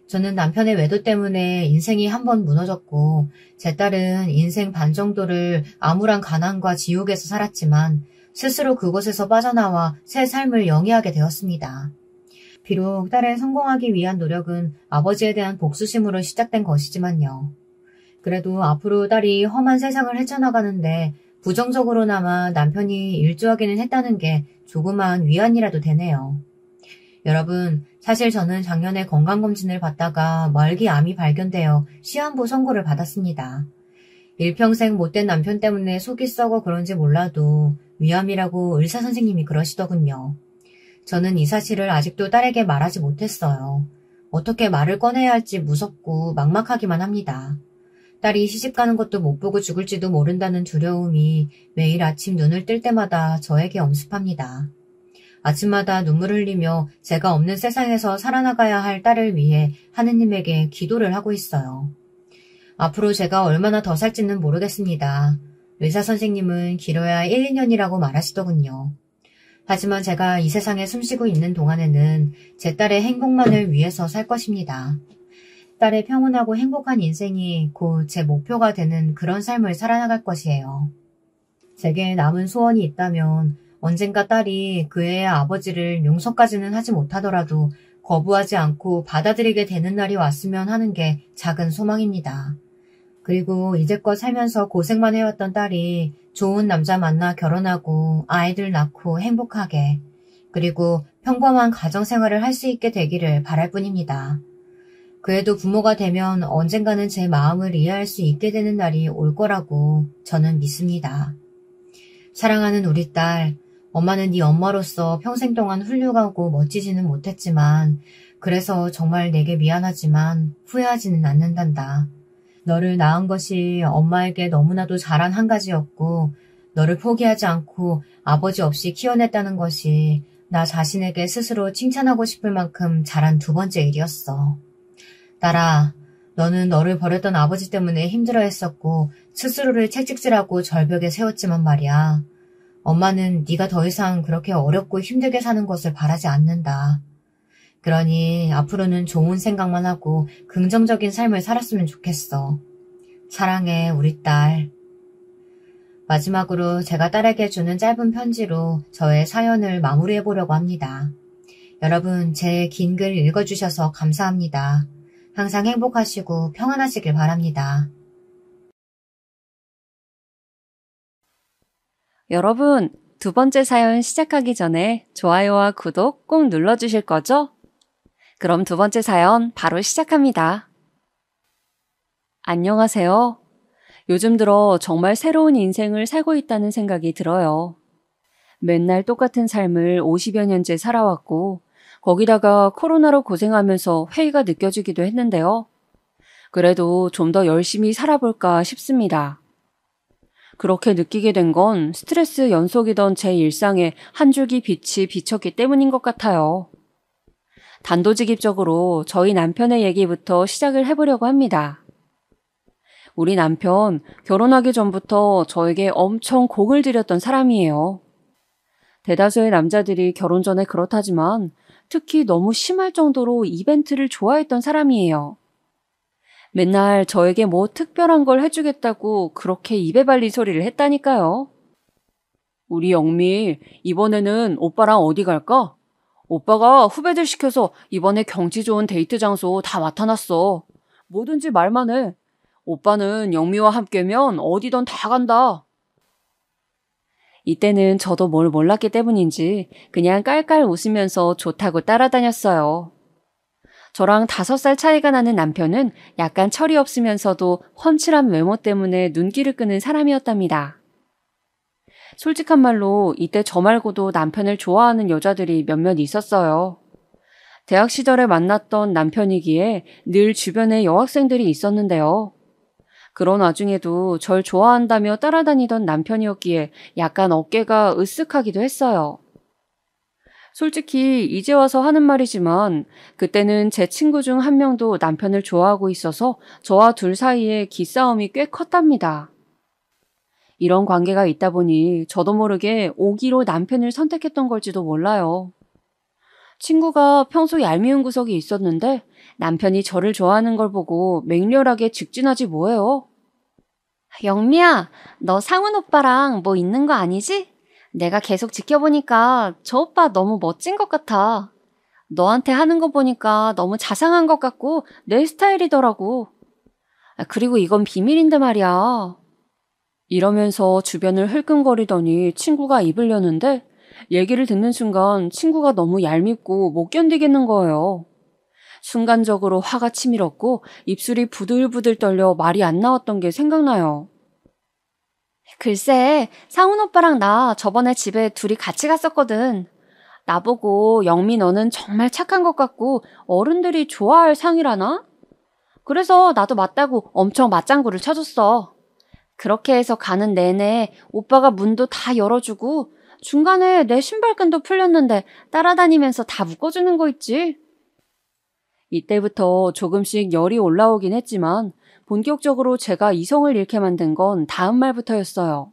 저는 남편의 외도 때문에 인생이 한번 무너졌고 제 딸은 인생 반 정도를 암울한 가난과 지옥에서 살았지만 스스로 그곳에서 빠져나와 새 삶을 영위하게 되었습니다. 비록 딸을 성공하기 위한 노력은 아버지에 대한 복수심으로 시작된 것이지만요. 그래도 앞으로 딸이 험한 세상을 헤쳐나가는데 부정적으로나마 남편이 일조하기는 했다는 게 조그마한 위안이라도 되네요. 여러분, 사실 저는 작년에 건강검진을 받다가 말기암이 발견되어 시한부 선고를 받았습니다. 일평생 못된 남편 때문에 속이 썩어 그런지 몰라도 위암이라고 의사선생님이 그러시더군요. 저는 이 사실을 아직도 딸에게 말하지 못했어요. 어떻게 말을 꺼내야 할지 무섭고 막막하기만 합니다. 딸이 시집가는 것도 못 보고 죽을지도 모른다는 두려움이 매일 아침 눈을 뜰 때마다 저에게 엄습합니다. 아침마다 눈물을 흘리며 제가 없는 세상에서 살아나가야 할 딸을 위해 하느님에게 기도를 하고 있어요. 앞으로 제가 얼마나 더 살지는 모르겠습니다. 의사 선생님은 길어야 1, 2년이라고 말하시더군요. 하지만 제가 이 세상에 숨쉬고 있는 동안에는 제 딸의 행복만을 위해서 살 것입니다. 딸의 평온하고 행복한 인생이 곧 제 목표가 되는 그런 삶을 살아나갈 것이에요. 제게 남은 소원이 있다면 언젠가 딸이 그 애의 아버지를 용서까지는 하지 못하더라도 거부하지 않고 받아들이게 되는 날이 왔으면 하는 게 작은 소망입니다. 그리고 이제껏 살면서 고생만 해왔던 딸이 좋은 남자 만나 결혼하고 아이들 낳고 행복하게 그리고 평범한 가정생활을 할 수 있게 되기를 바랄 뿐입니다. 그래도 부모가 되면 언젠가는 제 마음을 이해할 수 있게 되는 날이 올 거라고 저는 믿습니다. 사랑하는 우리 딸, 엄마는 네 엄마로서 평생 동안 훌륭하고 멋지지는 못했지만 그래서 정말 내게 미안하지만 후회하지는 않는단다. 너를 낳은 것이 엄마에게 너무나도 잘한 한 가지였고 너를 포기하지 않고 아버지 없이 키워냈다는 것이 나 자신에게 스스로 칭찬하고 싶을 만큼 잘한 두 번째 일이었어. 딸아, 너는 너를 버렸던 아버지 때문에 힘들어했었고 스스로를 채찍질하고 절벽에 세웠지만 말이야. 엄마는 네가 더 이상 그렇게 어렵고 힘들게 사는 것을 바라지 않는다. 그러니 앞으로는 좋은 생각만 하고 긍정적인 삶을 살았으면 좋겠어. 사랑해, 우리 딸. 마지막으로 제가 딸에게 주는 짧은 편지로 저의 사연을 마무리해보려고 합니다. 여러분, 제 긴 글 읽어주셔서 감사합니다. 항상 행복하시고 평안하시길 바랍니다. 여러분, 두 번째 사연 시작하기 전에 좋아요와 구독 꼭 눌러주실 거죠? 그럼 두 번째 사연 바로 시작합니다. 안녕하세요. 요즘 들어 정말 새로운 인생을 살고 있다는 생각이 들어요. 맨날 똑같은 삶을 50여 년째 살아왔고, 거기다가 코로나로 고생하면서 회의가 느껴지기도 했는데요. 그래도 좀 더 열심히 살아볼까 싶습니다. 그렇게 느끼게 된 건 스트레스 연속이던 제 일상에 한 줄기 빛이 비쳤기 때문인 것 같아요. 단도직입적으로 저희 남편의 얘기부터 시작을 해보려고 합니다. 우리 남편 결혼하기 전부터 저에게 엄청 공을 들였던 사람이에요. 대다수의 남자들이 결혼 전에 그렇다지만 특히 너무 심할 정도로 이벤트를 좋아했던 사람이에요. 맨날 저에게 뭐 특별한 걸 해주겠다고 그렇게 입에 발린 소리를 했다니까요. 우리 영미, 이번에는 오빠랑 어디 갈까? 오빠가 후배들 시켜서 이번에 경치 좋은 데이트 장소 다 맡아놨어. 뭐든지 말만 해. 오빠는 영미와 함께면 어디든 다 간다. 이때는 저도 뭘 몰랐기 때문인지 그냥 깔깔 웃으면서 좋다고 따라다녔어요. 저랑 5살 차이가 나는 남편은 약간 철이 없으면서도 훤칠한 외모 때문에 눈길을 끄는 사람이었답니다. 솔직한 말로 이때 저 말고도 남편을 좋아하는 여자들이 몇몇 있었어요. 대학 시절에 만났던 남편이기에 늘 주변에 여학생들이 있었는데요. 그런 와중에도 절 좋아한다며 따라다니던 남편이었기에 약간 어깨가 으쓱하기도 했어요. 솔직히 이제 와서 하는 말이지만 그때는 제 친구 중 한 명도 남편을 좋아하고 있어서 저와 둘 사이에 기싸움이 꽤 컸답니다. 이런 관계가 있다 보니 저도 모르게 오기로 남편을 선택했던 걸지도 몰라요. 친구가 평소 얄미운 구석이 있었는데 남편이 저를 좋아하는 걸 보고 맹렬하게 직진하지 뭐예요. 영미야, 너 상훈 오빠랑 뭐 있는 거 아니지? 내가 계속 지켜보니까 저 오빠 너무 멋진 것 같아. 너한테 하는 거 보니까 너무 자상한 것 같고 내 스타일이더라고. 그리고 이건 비밀인데 말이야. 이러면서 주변을 흘끔거리더니 친구가 입을 여는데 얘기를 듣는 순간 친구가 너무 얄밉고 못 견디겠는 거예요. 순간적으로 화가 치밀었고 입술이 부들부들 떨려 말이 안 나왔던 게 생각나요. 글쎄, 상훈 오빠랑 나 저번에 집에 둘이 같이 갔었거든. 나보고 영미 너는 정말 착한 것 같고 어른들이 좋아할 상이라나? 그래서 나도 맞다고 엄청 맞장구를 쳐줬어. 그렇게 해서 가는 내내 오빠가 문도 다 열어주고 중간에 내 신발끈도 풀렸는데 따라다니면서 다 묶어주는 거 있지. 이때부터 조금씩 열이 올라오긴 했지만 본격적으로 제가 이성을 잃게 만든 건 다음 말부터였어요.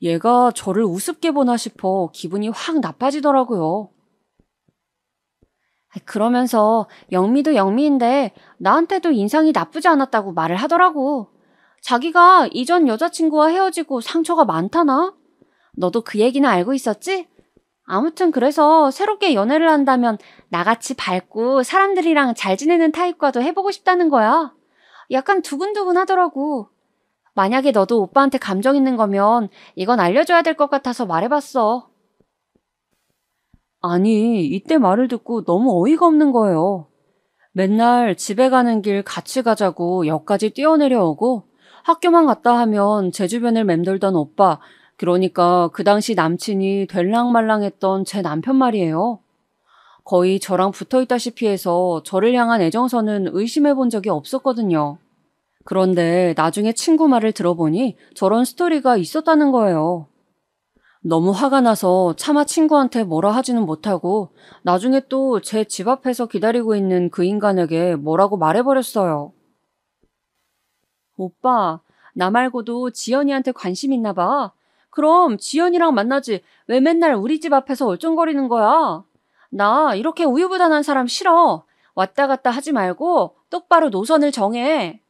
얘가 저를 우습게 보나 싶어 기분이 확 나빠지더라고요. 그러면서 영미도 영미인데 나한테도 인상이 나쁘지 않았다고 말을 하더라고. 자기가 이전 여자친구와 헤어지고 상처가 많다나? 너도 그 얘기는 알고 있었지? 아무튼 그래서 새롭게 연애를 한다면 나같이 밝고 사람들이랑 잘 지내는 타입과도 해보고 싶다는 거야. 약간 두근두근 하더라고. 만약에 너도 오빠한테 감정 있는 거면 이건 알려줘야 될 것 같아서 말해봤어. 아니, 이때 말을 듣고 너무 어이가 없는 거예요. 맨날 집에 가는 길 같이 가자고 역까지 뛰어내려오고 학교만 갔다 하면 제 주변을 맴돌던 오빠, 그러니까 그 당시 남친이 될랑말랑했던 제 남편 말이에요. 거의 저랑 붙어있다시피 해서 저를 향한 애정선은 의심해 본 적이 없었거든요. 그런데 나중에 친구 말을 들어보니 저런 스토리가 있었다는 거예요. 너무 화가 나서 차마 친구한테 뭐라 하지는 못하고 나중에 또 제 집 앞에서 기다리고 있는 그 인간에게 뭐라고 말해버렸어요. 오빠, 나 말고도 지연이한테 관심 있나 봐. 그럼 지연이랑 만나지 왜 맨날 우리 집 앞에서 얼쩡거리는 거야? 나 이렇게 우유부단한 사람 싫어. 왔다 갔다 하지 말고 똑바로 노선을 정해.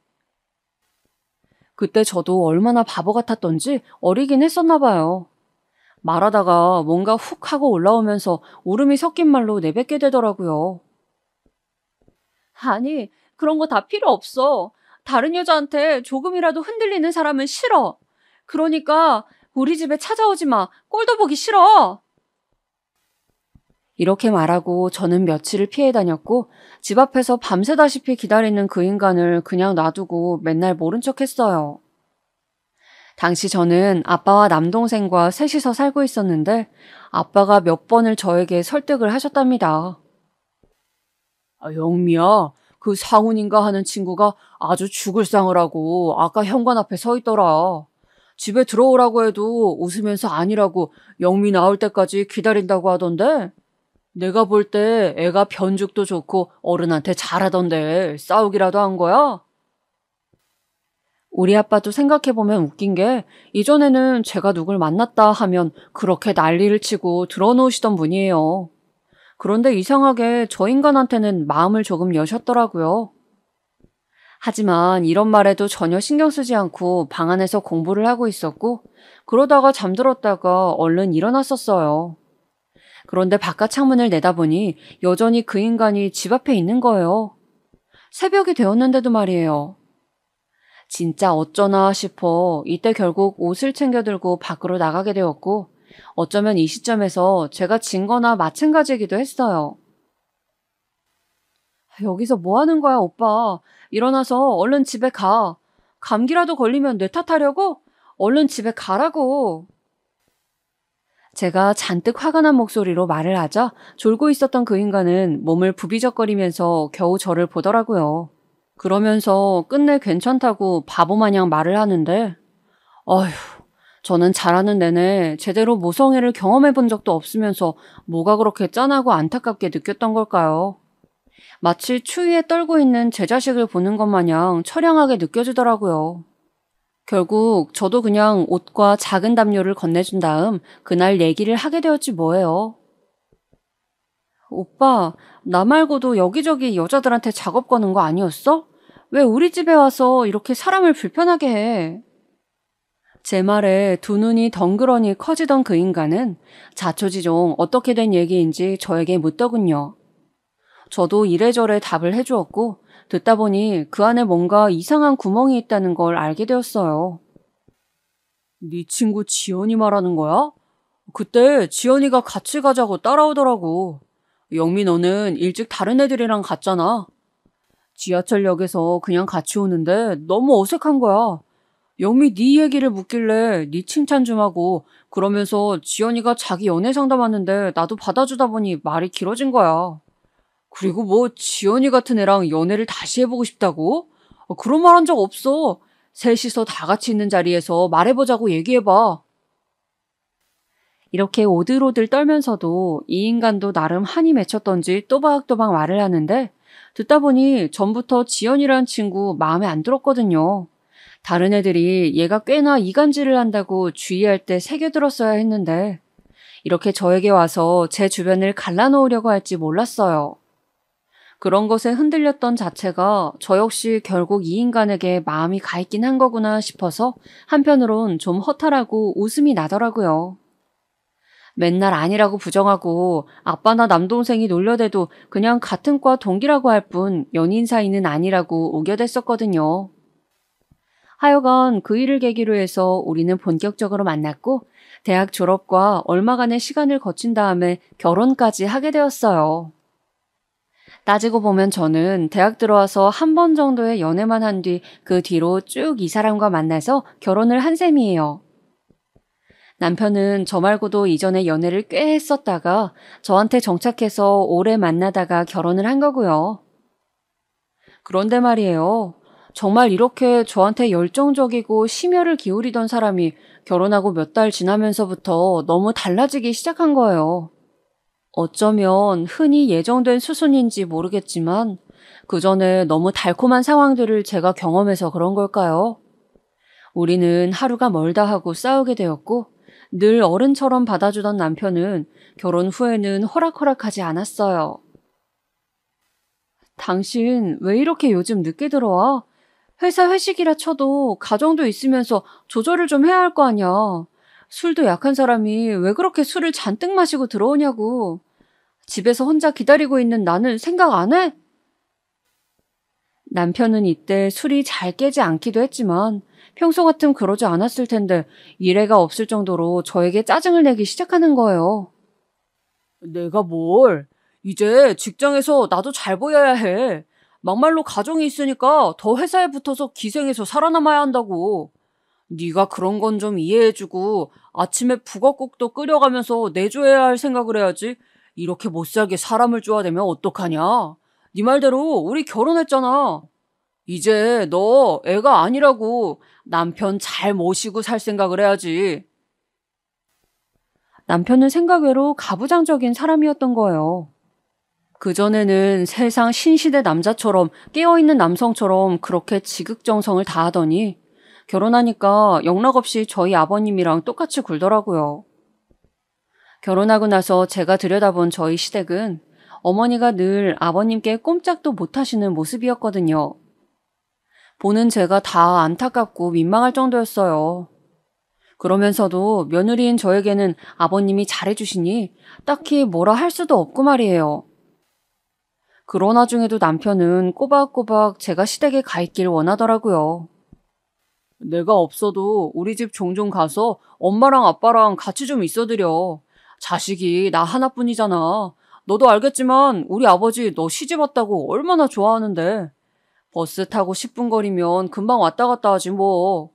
그때 저도 얼마나 바보 같았던지 어리긴 했었나 봐요. 말하다가 뭔가 훅 하고 올라오면서 울음이 섞인 말로 내뱉게 되더라고요. 아니, 그런 거 다 필요 없어. 다른 여자한테 조금이라도 흔들리는 사람은 싫어. 그러니까 우리 집에 찾아오지 마. 꼴도 보기 싫어. 이렇게 말하고 저는 며칠을 피해 다녔고 집 앞에서 밤새다시피 기다리는 그 인간을 그냥 놔두고 맨날 모른 척 했어요. 당시 저는 아빠와 남동생과 셋이서 살고 있었는데 아빠가 몇 번을 저에게 설득을 하셨답니다. 영미야, 그 상훈인가 하는 친구가 아주 죽을 상을 하고 아까 현관 앞에 서 있더라. 집에 들어오라고 해도 웃으면서 아니라고 영미 나올 때까지 기다린다고 하던데 내가 볼 때 애가 변죽도 좋고 어른한테 잘하던데 싸우기라도 한 거야? 우리 아빠도 생각해보면 웃긴 게 이전에는 제가 누굴 만났다 하면 그렇게 난리를 치고 들어놓으시던 분이에요. 그런데 이상하게 저 인간한테는 마음을 조금 여셨더라고요. 하지만 이런 말에도 전혀 신경 쓰지 않고 방 안에서 공부를 하고 있었고 그러다가 잠들었다가 얼른 일어났었어요. 그런데 바깥 창문을 내다보니 여전히 그 인간이 집 앞에 있는 거예요. 새벽이 되었는데도 말이에요. 진짜 어쩌나 싶어 이때 결국 옷을 챙겨 들고 밖으로 나가게 되었고 어쩌면 이 시점에서 제가 진 거나 마찬가지이기도 했어요. 여기서 뭐 하는 거야, 오빠? 일어나서 얼른 집에 가. 감기라도 걸리면 내 탓하려고? 얼른 집에 가라고. 제가 잔뜩 화가 난 목소리로 말을 하자 졸고 있었던 그 인간은 몸을 부비적거리면서 겨우 저를 보더라고요. 그러면서 끝내 괜찮다고 바보마냥 말을 하는데 어휴, 저는 자라는 내내 제대로 모성애를 경험해 본 적도 없으면서 뭐가 그렇게 짠하고 안타깝게 느꼈던 걸까요? 마치 추위에 떨고 있는 제 자식을 보는 것 마냥 처량하게 느껴지더라고요. 결국 저도 그냥 옷과 작은 담요를 건네준 다음 그날 얘기를 하게 되었지 뭐예요. 오빠, 나 말고도 여기저기 여자들한테 작업 거는 거 아니었어? 왜 우리 집에 와서 이렇게 사람을 불편하게 해? 제 말에 두 눈이 덩그러니 커지던 그 인간은 자초지종 어떻게 된 얘기인지 저에게 묻더군요. 저도 이래저래 답을 해주었고 듣다 보니 그 안에 뭔가 이상한 구멍이 있다는 걸 알게 되었어요. 네 친구 지연이 말하는 거야? 그때 지연이가 같이 가자고 따라오더라고. 영미 너는 일찍 다른 애들이랑 갔잖아. 지하철역에서 그냥 같이 오는데 너무 어색한 거야. 영미 네 얘기를 묻길래 네 칭찬 좀 하고 그러면서 지연이가 자기 연애 상담하는데 나도 받아주다 보니 말이 길어진 거야. 그리고 뭐 지연이 같은 애랑 연애를 다시 해보고 싶다고? 그런 말 한 적 없어. 셋이서 다 같이 있는 자리에서 말해보자고 얘기해봐. 이렇게 오들오들 떨면서도 이 인간도 나름 한이 맺혔던지 또박또박 말을 하는데 듣다 보니 전부터 지연이란 친구 마음에 안 들었거든요. 다른 애들이 얘가 꽤나 이간질을 한다고 주의할 때 새겨들었어야 했는데 이렇게 저에게 와서 제 주변을 갈라놓으려고 할지 몰랐어요. 그런 것에 흔들렸던 자체가 저 역시 결국 이 인간에게 마음이 가 있긴 한 거구나 싶어서 한편으론 좀 허탈하고 웃음이 나더라고요. 맨날 아니라고 부정하고 아빠나 남동생이 놀려대도 그냥 같은 과 동기라고 할 뿐 연인 사이는 아니라고 우겨댔었거든요. 하여간 그 일을 계기로 해서 우리는 본격적으로 만났고 대학 졸업과 얼마간의 시간을 거친 다음에 결혼까지 하게 되었어요. 따지고 보면 저는 대학 들어와서 한 번 정도의 연애만 한 뒤 그 뒤로 쭉 이 사람과 만나서 결혼을 한 셈이에요. 남편은 저 말고도 이전에 연애를 꽤 했었다가 저한테 정착해서 오래 만나다가 결혼을 한 거고요. 그런데 말이에요. 정말 이렇게 저한테 열정적이고 심혈을 기울이던 사람이 결혼하고 몇 달 지나면서부터 너무 달라지기 시작한 거예요. 어쩌면 흔히 예정된 수순인지 모르겠지만 그 전에 너무 달콤한 상황들을 제가 경험해서 그런 걸까요? 우리는 하루가 멀다 하고 싸우게 되었고 늘 어른처럼 받아주던 남편은 결혼 후에는 호락호락하지 않았어요. 당신 왜 이렇게 요즘 늦게 들어와? 회사 회식이라 쳐도 가정도 있으면서 조절을 좀 해야 할 거 아니야. 술도 약한 사람이 왜 그렇게 술을 잔뜩 마시고 들어오냐고. 집에서 혼자 기다리고 있는 나는 생각 안 해? 남편은 이때 술이 잘 깨지 않기도 했지만 평소 같으면 그러지 않았을 텐데 일해가 없을 정도로 저에게 짜증을 내기 시작하는 거예요. 내가 뭘? 이제 직장에서 나도 잘 보여야 해. 막말로 가정이 있으니까 더 회사에 붙어서 기생해서 살아남아야 한다고. 네가 그런 건 좀 이해해주고 아침에 북엇국도 끓여가면서 내줘야 할 생각을 해야지. 이렇게 못살게 사람을 쪼아대면 어떡하냐. 네 말대로 우리 결혼했잖아. 이제 너 애가 아니라고 남편 잘 모시고 살 생각을 해야지. 남편은 생각 외로 가부장적인 사람이었던 거예요. 그전에는 세상 신시대 남자처럼 깨어있는 남성처럼 그렇게 지극정성을 다하더니 결혼하니까 영락없이 저희 아버님이랑 똑같이 굴더라고요. 결혼하고 나서 제가 들여다본 저희 시댁은 어머니가 늘 아버님께 꼼짝도 못하시는 모습이었거든요. 보는 제가 다 안타깝고 민망할 정도였어요. 그러면서도 며느리인 저에게는 아버님이 잘해주시니 딱히 뭐라 할 수도 없고 말이에요. 그런 와중에도 남편은 꼬박꼬박 제가 시댁에 가 있길 원하더라고요. 내가 없어도 우리 집 종종 가서 엄마랑 아빠랑 같이 좀 있어드려. 자식이 나 하나뿐이잖아. 너도 알겠지만 우리 아버지 너 시집 왔다고 얼마나 좋아하는데. 버스 타고 10분 거리면 금방 왔다 갔다 하지 뭐.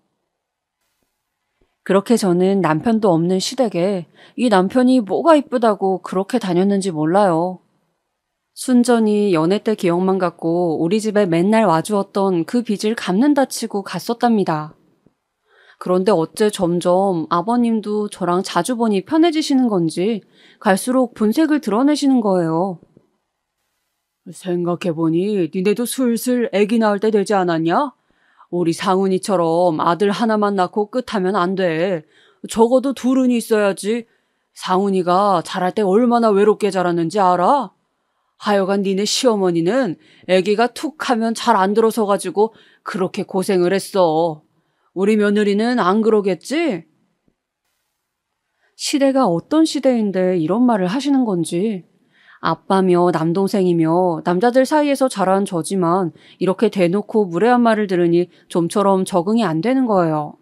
그렇게 저는 남편도 없는 시댁에 이 남편이 뭐가 이쁘다고 그렇게 다녔는지 몰라요. 순전히 연애 때 기억만 갖고 우리 집에 맨날 와주었던 그 빚을 갚는다 치고 갔었답니다. 그런데 어째 점점 아버님도 저랑 자주 보니 편해지시는 건지 갈수록 본색을 드러내시는 거예요. 생각해보니 니네도 슬슬 애기 낳을 때 되지 않았냐? 우리 상훈이처럼 아들 하나만 낳고 끝하면 안 돼. 적어도 둘은 있어야지. 상훈이가 자랄 때 얼마나 외롭게 자랐는지 알아? 하여간 니네 시어머니는 애기가 툭 하면 잘 안 들어서 가지고 그렇게 고생을 했어. 우리 며느리는 안 그러겠지? 시대가 어떤 시대인데 이런 말을 하시는 건지. 아빠며 남동생이며 남자들 사이에서 자란 저지만 이렇게 대놓고 무례한 말을 들으니 좀처럼 적응이 안 되는 거예요.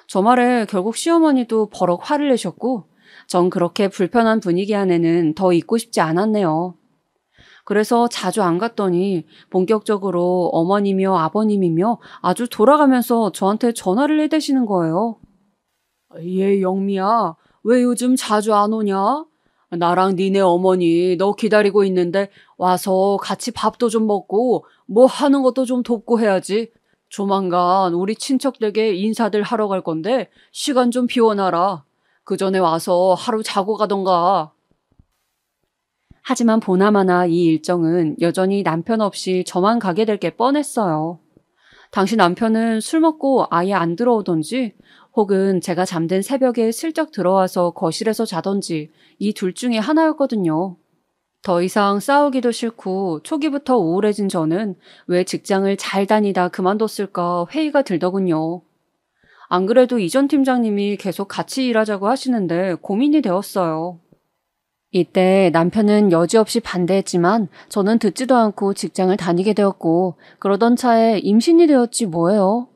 저 말에 결국 시어머니도 버럭 화를 내셨고 전 그렇게 불편한 분위기 안에는 더 있고 싶지 않았네요. 그래서 자주 안 갔더니 본격적으로 어머니며 아버님이며 아주 돌아가면서 저한테 전화를 해대시는 거예요. 얘 영미야, 왜 요즘 자주 안 오냐? 나랑 니네 어머니 너 기다리고 있는데 와서 같이 밥도 좀 먹고 뭐 하는 것도 좀 돕고 해야지. 조만간 우리 친척 댁에 인사들 하러 갈 건데 시간 좀 비워놔라. 그 전에 와서 하루 자고 가던가. 하지만 보나마나 이 일정은 여전히 남편 없이 저만 가게 될 게 뻔했어요. 당시 남편은 술 먹고 아예 안 들어오던지 혹은 제가 잠든 새벽에 슬쩍 들어와서 거실에서 자던지 이 둘 중에 하나였거든요. 더 이상 싸우기도 싫고 초기부터 우울해진 저는 왜 직장을 잘 다니다 그만뒀을까 회의가 들더군요. 안 그래도 이전 팀장님이 계속 같이 일하자고 하시는데 고민이 되었어요. 이때 남편은 여지없이 반대했지만 저는 듣지도 않고 직장을 다니게 되었고 그러던 차에 임신이 되었지 뭐예요.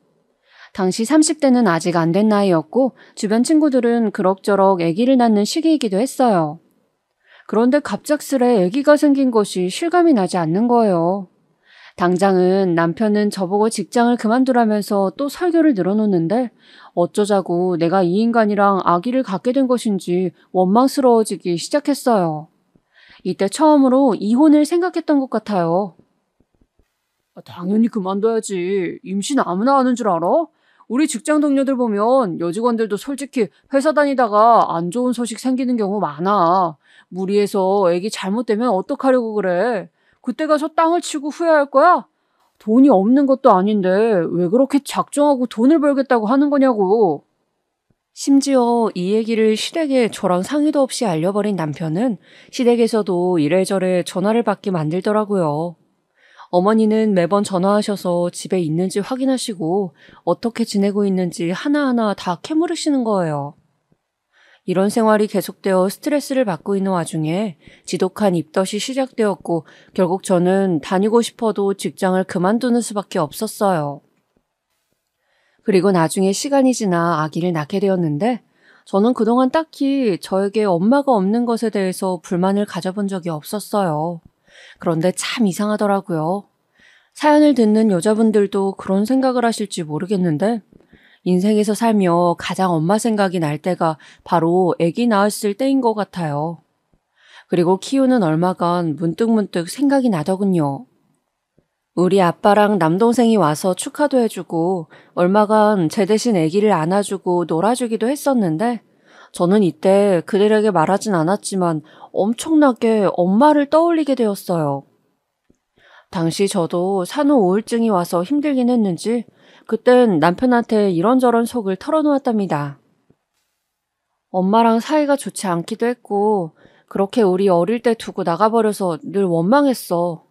당시 30대는 아직 안 된 나이였고 주변 친구들은 그럭저럭 아기를 낳는 시기이기도 했어요. 그런데 갑작스레 아기가 생긴 것이 실감이 나지 않는 거예요. 당장은 남편은 저보고 직장을 그만두라면서 또 설교를 늘어놓는데 어쩌자고 내가 이 인간이랑 아기를 갖게 된 것인지 원망스러워지기 시작했어요. 이때 처음으로 이혼을 생각했던 것 같아요. 당연히 그만둬야지. 임신 아무나 하는 줄 알아? 우리 직장 동료들 보면 여직원들도 솔직히 회사 다니다가 안 좋은 소식 생기는 경우 많아. 무리해서 애기 잘못되면 어떡하려고 그래. 그때 가서 땅을 치고 후회할 거야? 돈이 없는 것도 아닌데 왜 그렇게 작정하고 돈을 벌겠다고 하는 거냐고. 심지어 이 얘기를 시댁에 저랑 상의도 없이 알려버린 남편은 시댁에서도 이래저래 전화를 받게 만들더라고요. 어머니는 매번 전화하셔서 집에 있는지 확인하시고 어떻게 지내고 있는지 하나하나 다 캐물으시는 거예요. 이런 생활이 계속되어 스트레스를 받고 있는 와중에 지독한 입덧이 시작되었고 결국 저는 다니고 싶어도 직장을 그만두는 수밖에 없었어요. 그리고 나중에 시간이 지나 아기를 낳게 되었는데 저는 그동안 딱히 저에게 엄마가 없는 것에 대해서 불만을 가져본 적이 없었어요. 그런데 참 이상하더라고요. 사연을 듣는 여자분들도 그런 생각을 하실지 모르겠는데 인생에서 살며 가장 엄마 생각이 날 때가 바로 아기 낳았을 때인 것 같아요. 그리고 키우는 얼마간 문득문득 생각이 나더군요. 우리 아빠랑 남동생이 와서 축하도 해주고 얼마간 제 대신 아기를 안아주고 놀아주기도 했었는데 저는 이때 그들에게 말하진 않았지만 엄청나게 엄마를 떠올리게 되었어요. 당시 저도 산후 우울증이 와서 힘들긴 했는지 그땐 남편한테 이런저런 속을 털어놓았답니다. 엄마랑 사이가 좋지 않기도 했고 그렇게 우리 어릴 때 두고 나가버려서 늘 원망했어.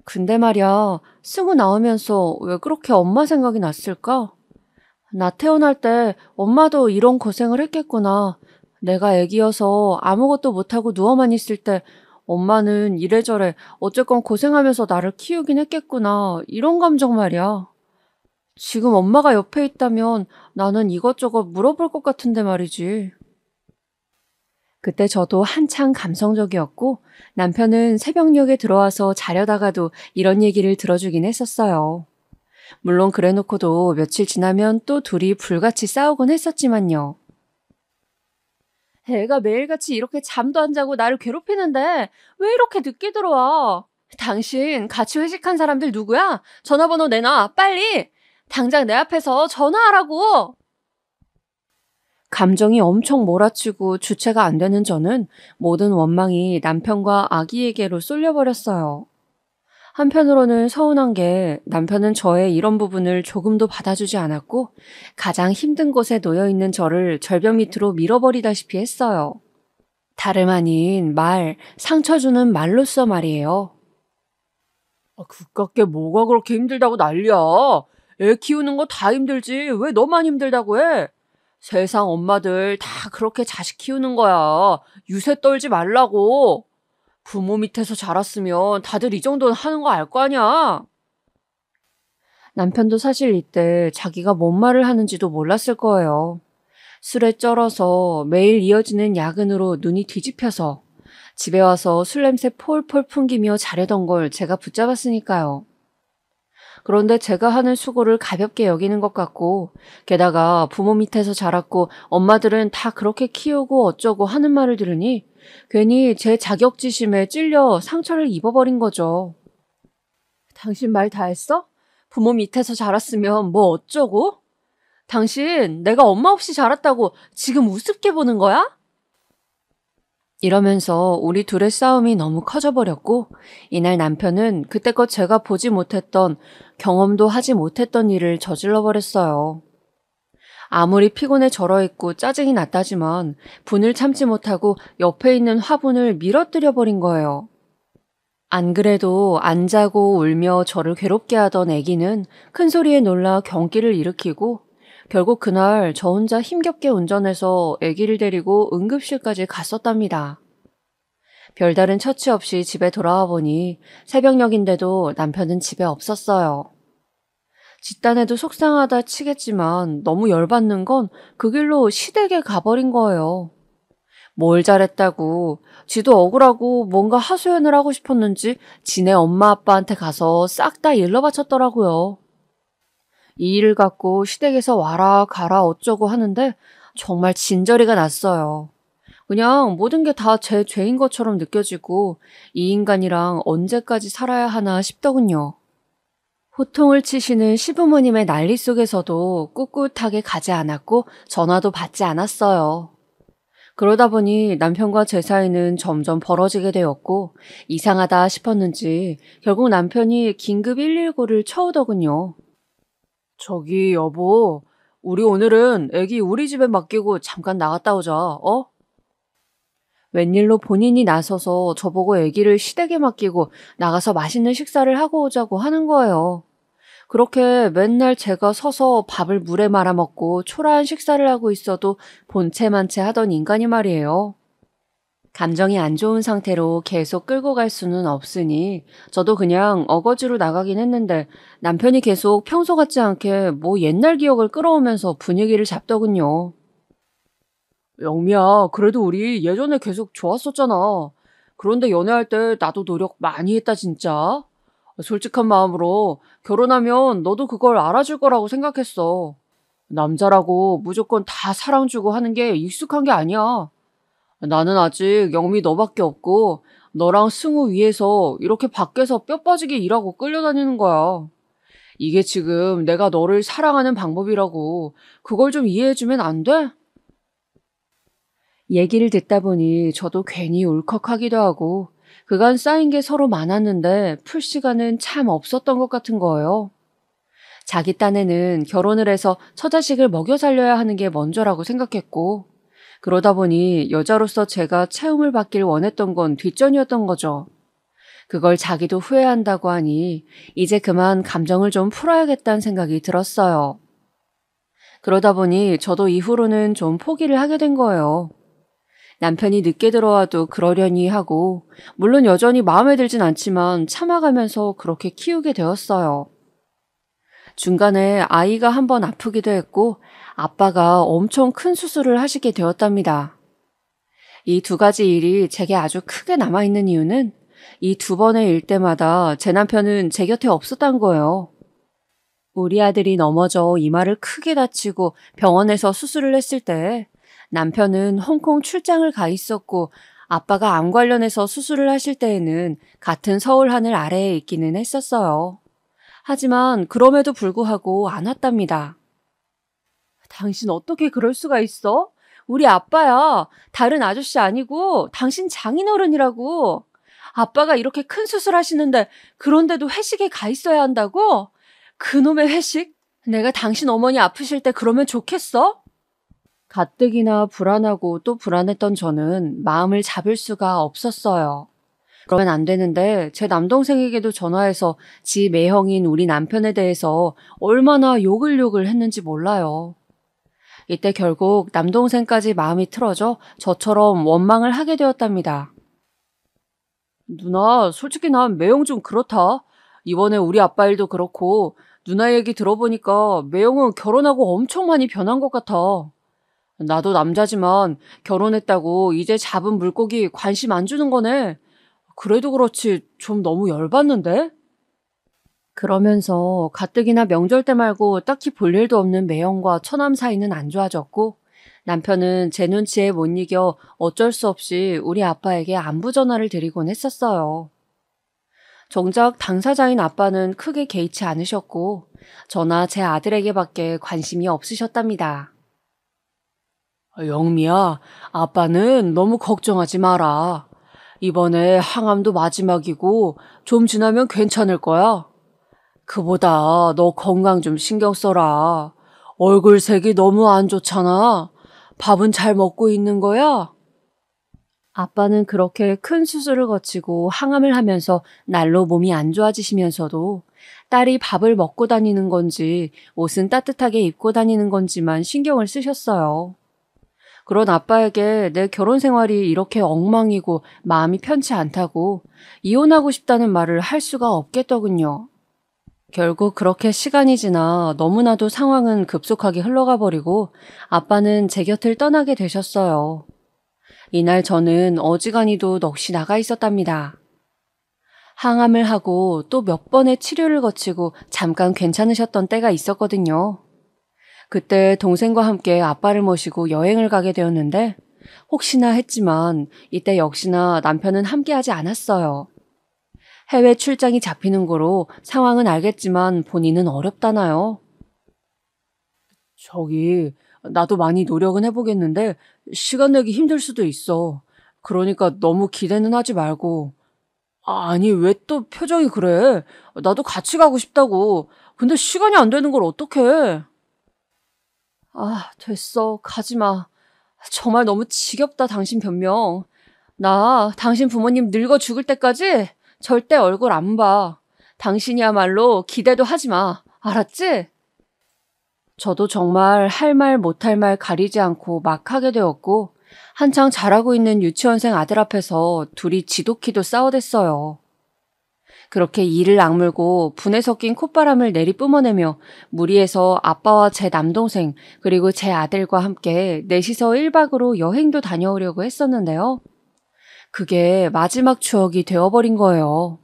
근데 말이야, 쓰고 나오면서 왜 그렇게 엄마 생각이 났을까? 나 태어날 때 엄마도 이런 고생을 했겠구나. 내가 애기여서 아무것도 못하고 누워만 있을 때 엄마는 이래저래 어쨌건 고생하면서 나를 키우긴 했겠구나. 이런 감정 말이야. 지금 엄마가 옆에 있다면 나는 이것저것 물어볼 것 같은데 말이지. 그때 저도 한창 감성적이었고 남편은 새벽녘에 들어와서 자려다가도 이런 얘기를 들어주긴 했었어요. 물론 그래놓고도 며칠 지나면 또 둘이 불같이 싸우곤 했었지만요. 애가 매일같이 이렇게 잠도 안 자고 나를 괴롭히는데 왜 이렇게 늦게 들어와? 당신 같이 회식한 사람들 누구야? 전화번호 내놔, 빨리! 당장 내 앞에서 전화하라고! 감정이 엄청 몰아치고 주체가 안 되는 저는 모든 원망이 남편과 아기에게로 쏠려버렸어요. 한편으로는 서운한 게 남편은 저의 이런 부분을 조금도 받아주지 않았고 가장 힘든 곳에 놓여있는 저를 절벽 밑으로 밀어버리다시피 했어요. 다름 아닌 상처 주는 말로써 말이에요. 그깟게 뭐가 그렇게 힘들다고 난리야. 애 키우는 거 다 힘들지 왜 너만 힘들다고 해? 세상 엄마들 다 그렇게 자식 키우는 거야. 유세 떨지 말라고. 부모 밑에서 자랐으면 다들 이 정도는 하는 거 알 거 아니야. 남편도 사실 이때 자기가 뭔 말을 하는지도 몰랐을 거예요. 술에 쩔어서 매일 이어지는 야근으로 눈이 뒤집혀서 집에 와서 술 냄새 폴폴 풍기며 자려던 걸 제가 붙잡았으니까요. 그런데 제가 하는 수고를 가볍게 여기는 것 같고 게다가 부모 밑에서 자랐고 엄마들은 다 그렇게 키우고 어쩌고 하는 말을 들으니 괜히 제 자격지심에 찔려 상처를 입어버린 거죠. 당신 말 다 했어? 부모 밑에서 자랐으면 뭐 어쩌고? 당신 내가 엄마 없이 자랐다고 지금 우습게 보는 거야? 이러면서 우리 둘의 싸움이 너무 커져버렸고 이날 남편은 그때껏 제가 보지 못했던 경험도 하지 못했던 일을 저질러 버렸어요. 아무리 피곤해 절어있고 짜증이 났다지만 분을 참지 못하고 옆에 있는 화분을 밀어뜨려 버린 거예요. 안 그래도 안 자고 울며 저를 괴롭게 하던 아기는 큰 소리에 놀라 경기를 일으키고 결국 그날 저 혼자 힘겹게 운전해서 아기를 데리고 응급실까지 갔었답니다. 별다른 처치 없이 집에 돌아와 보니 새벽녘인데도 남편은 집에 없었어요. 집단에도 속상하다 치겠지만 너무 열받는 건 그 길로 시댁에 가버린 거예요. 뭘 잘했다고 지도 억울하고 뭔가 하소연을 하고 싶었는지 지네 엄마 아빠한테 가서 싹 다 일러 바쳤더라고요. 이 일을 갖고 시댁에서 와라 가라 어쩌고 하는데 정말 진저리가 났어요. 그냥 모든 게 다 제 죄인 것처럼 느껴지고 이 인간이랑 언제까지 살아야 하나 싶더군요. 호통을 치시는 시부모님의 난리 속에서도 꿋꿋하게 가지 않았고 전화도 받지 않았어요. 그러다 보니 남편과 제 사이는 점점 벌어지게 되었고 이상하다 싶었는지 결국 남편이 긴급 119를 쳐오더군요. 저기 여보, 우리 오늘은 애기 우리 집에 맡기고 잠깐 나갔다 오자, 어? 웬일로 본인이 나서서 저보고 애기를 시댁에 맡기고 나가서 맛있는 식사를 하고 오자고 하는 거예요. 그렇게 맨날 제가 서서 밥을 물에 말아먹고 초라한 식사를 하고 있어도 본체만체 하던 인간이 말이에요. 감정이 안 좋은 상태로 계속 끌고 갈 수는 없으니 저도 그냥 어거지로 나가긴 했는데 남편이 계속 평소 같지 않게 뭐 옛날 기억을 끌어오면서 분위기를 잡더군요. 영미야, 그래도 우리 예전에 계속 좋았었잖아. 그런데 연애할 때 나도 노력 많이 했다, 진짜. 솔직한 마음으로 결혼하면 너도 그걸 알아줄 거라고 생각했어. 남자라고 무조건 다 사랑 주고 하는 게 익숙한 게 아니야. 나는 아직 영미 너밖에 없고 너랑 승우 위해서 이렇게 밖에서 뼈 빠지게 일하고 끌려다니는 거야. 이게 지금 내가 너를 사랑하는 방법이라고. 그걸 좀 이해해주면 안 돼? 얘기를 듣다 보니 저도 괜히 울컥하기도 하고 그간 쌓인 게 서로 많았는데 풀 시간은 참 없었던 것 같은 거예요. 자기 딴에는 결혼을 해서 처자식을 먹여 살려야 하는 게 먼저라고 생각했고 그러다 보니 여자로서 제가 채움을 받길 원했던 건 뒷전이었던 거죠. 그걸 자기도 후회한다고 하니 이제 그만 감정을 좀 풀어야겠다는 생각이 들었어요. 그러다 보니 저도 이후로는 좀 포기를 하게 된 거예요. 남편이 늦게 들어와도 그러려니 하고 물론 여전히 마음에 들진 않지만 참아가면서 그렇게 키우게 되었어요. 중간에 아이가 한번 아프기도 했고 아빠가 엄청 큰 수술을 하시게 되었답니다. 이 두 가지 일이 제게 아주 크게 남아있는 이유는 이 두 번의 일 때마다 제 남편은 제 곁에 없었던 거예요. 우리 아들이 넘어져 이마를 크게 다치고 병원에서 수술을 했을 때 남편은 홍콩 출장을 가 있었고 아빠가 암 관련해서 수술을 하실 때에는 같은 서울 하늘 아래에 있기는 했었어요. 하지만 그럼에도 불구하고 안 왔답니다. 당신 어떻게 그럴 수가 있어? 우리 아빠야. 다른 아저씨 아니고 당신 장인어른이라고. 아빠가 이렇게 큰 수술 하시는데 그런데도 회식에 가 있어야 한다고? 그놈의 회식? 내가 당신 어머니 아프실 때 그러면 좋겠어? 가뜩이나 불안하고 또 불안했던 저는 마음을 잡을 수가 없었어요. 그러면 안 되는데 제 남동생에게도 전화해서 지 매형인 우리 남편에 대해서 얼마나 욕을 했는지 몰라요. 이때 결국 남동생까지 마음이 틀어져 저처럼 원망을 하게 되었답니다. 누나, 솔직히 난 매형 좀 그렇다. 이번에 우리 아빠 일도 그렇고 누나 얘기 들어보니까 매형은 결혼하고 엄청 많이 변한 것 같아. 나도 남자지만 결혼했다고 이제 잡은 물고기 관심 안 주는 거네. 그래도 그렇지 좀 너무 열받는데? 그러면서 가뜩이나 명절 때 말고 딱히 볼 일도 없는 매형과 처남 사이는 안 좋아졌고 남편은 제 눈치에 못 이겨 어쩔 수 없이 우리 아빠에게 안부 전화를 드리곤 했었어요. 정작 당사자인 아빠는 크게 개의치 않으셨고 저나 제 아들에게밖에 관심이 없으셨답니다. 영미야, 아빠는 너무 걱정하지 마라. 이번에 항암도 마지막이고 좀 지나면 괜찮을 거야. 그보다 너 건강 좀 신경 써라. 얼굴색이 너무 안 좋잖아. 밥은 잘 먹고 있는 거야? 아빠는 그렇게 큰 수술을 거치고 항암을 하면서 날로 몸이 안 좋아지시면서도 딸이 밥을 먹고 다니는 건지 옷은 따뜻하게 입고 다니는 건지만 신경을 쓰셨어요. 그런 아빠에게 내 결혼 생활이 이렇게 엉망이고 마음이 편치 않다고 이혼하고 싶다는 말을 할 수가 없겠더군요. 결국 그렇게 시간이 지나 너무나도 상황은 급속하게 흘러가 버리고 아빠는 제 곁을 떠나게 되셨어요. 이날 저는 어지간히도 넋이 나가 있었답니다. 항암을 하고 또 몇 번의 치료를 거치고 잠깐 괜찮으셨던 때가 있었거든요. 그때 동생과 함께 아빠를 모시고 여행을 가게 되었는데 혹시나 했지만 이때 역시나 남편은 함께하지 않았어요. 해외 출장이 잡히는 거로 상황은 알겠지만 본인은 어렵다나요? 저기 나도 많이 노력은 해보겠는데 시간 내기 힘들 수도 있어. 그러니까 너무 기대는 하지 말고. 아니 왜 또 표정이 그래? 나도 같이 가고 싶다고. 근데 시간이 안 되는 걸 어떡해? 아, 됐어. 가지마. 정말 너무 지겹다, 당신 변명. 나 당신 부모님 늙어 죽을 때까지 절대 얼굴 안 봐. 당신이야말로 기대도 하지 마. 알았지? 저도 정말 할 말 못할 말 가리지 않고 막 하게 되었고 한창 자라고 있는 유치원생 아들 앞에서 둘이 지독히도 싸워댔어요. 그렇게 이를 악물고 분에 섞인 콧바람을 내리 뿜어내며 무리해서 아빠와 제 남동생 그리고 제 아들과 함께 넷이서 1박으로 여행도 다녀오려고 했었는데요. 그게 마지막 추억이 되어버린 거예요.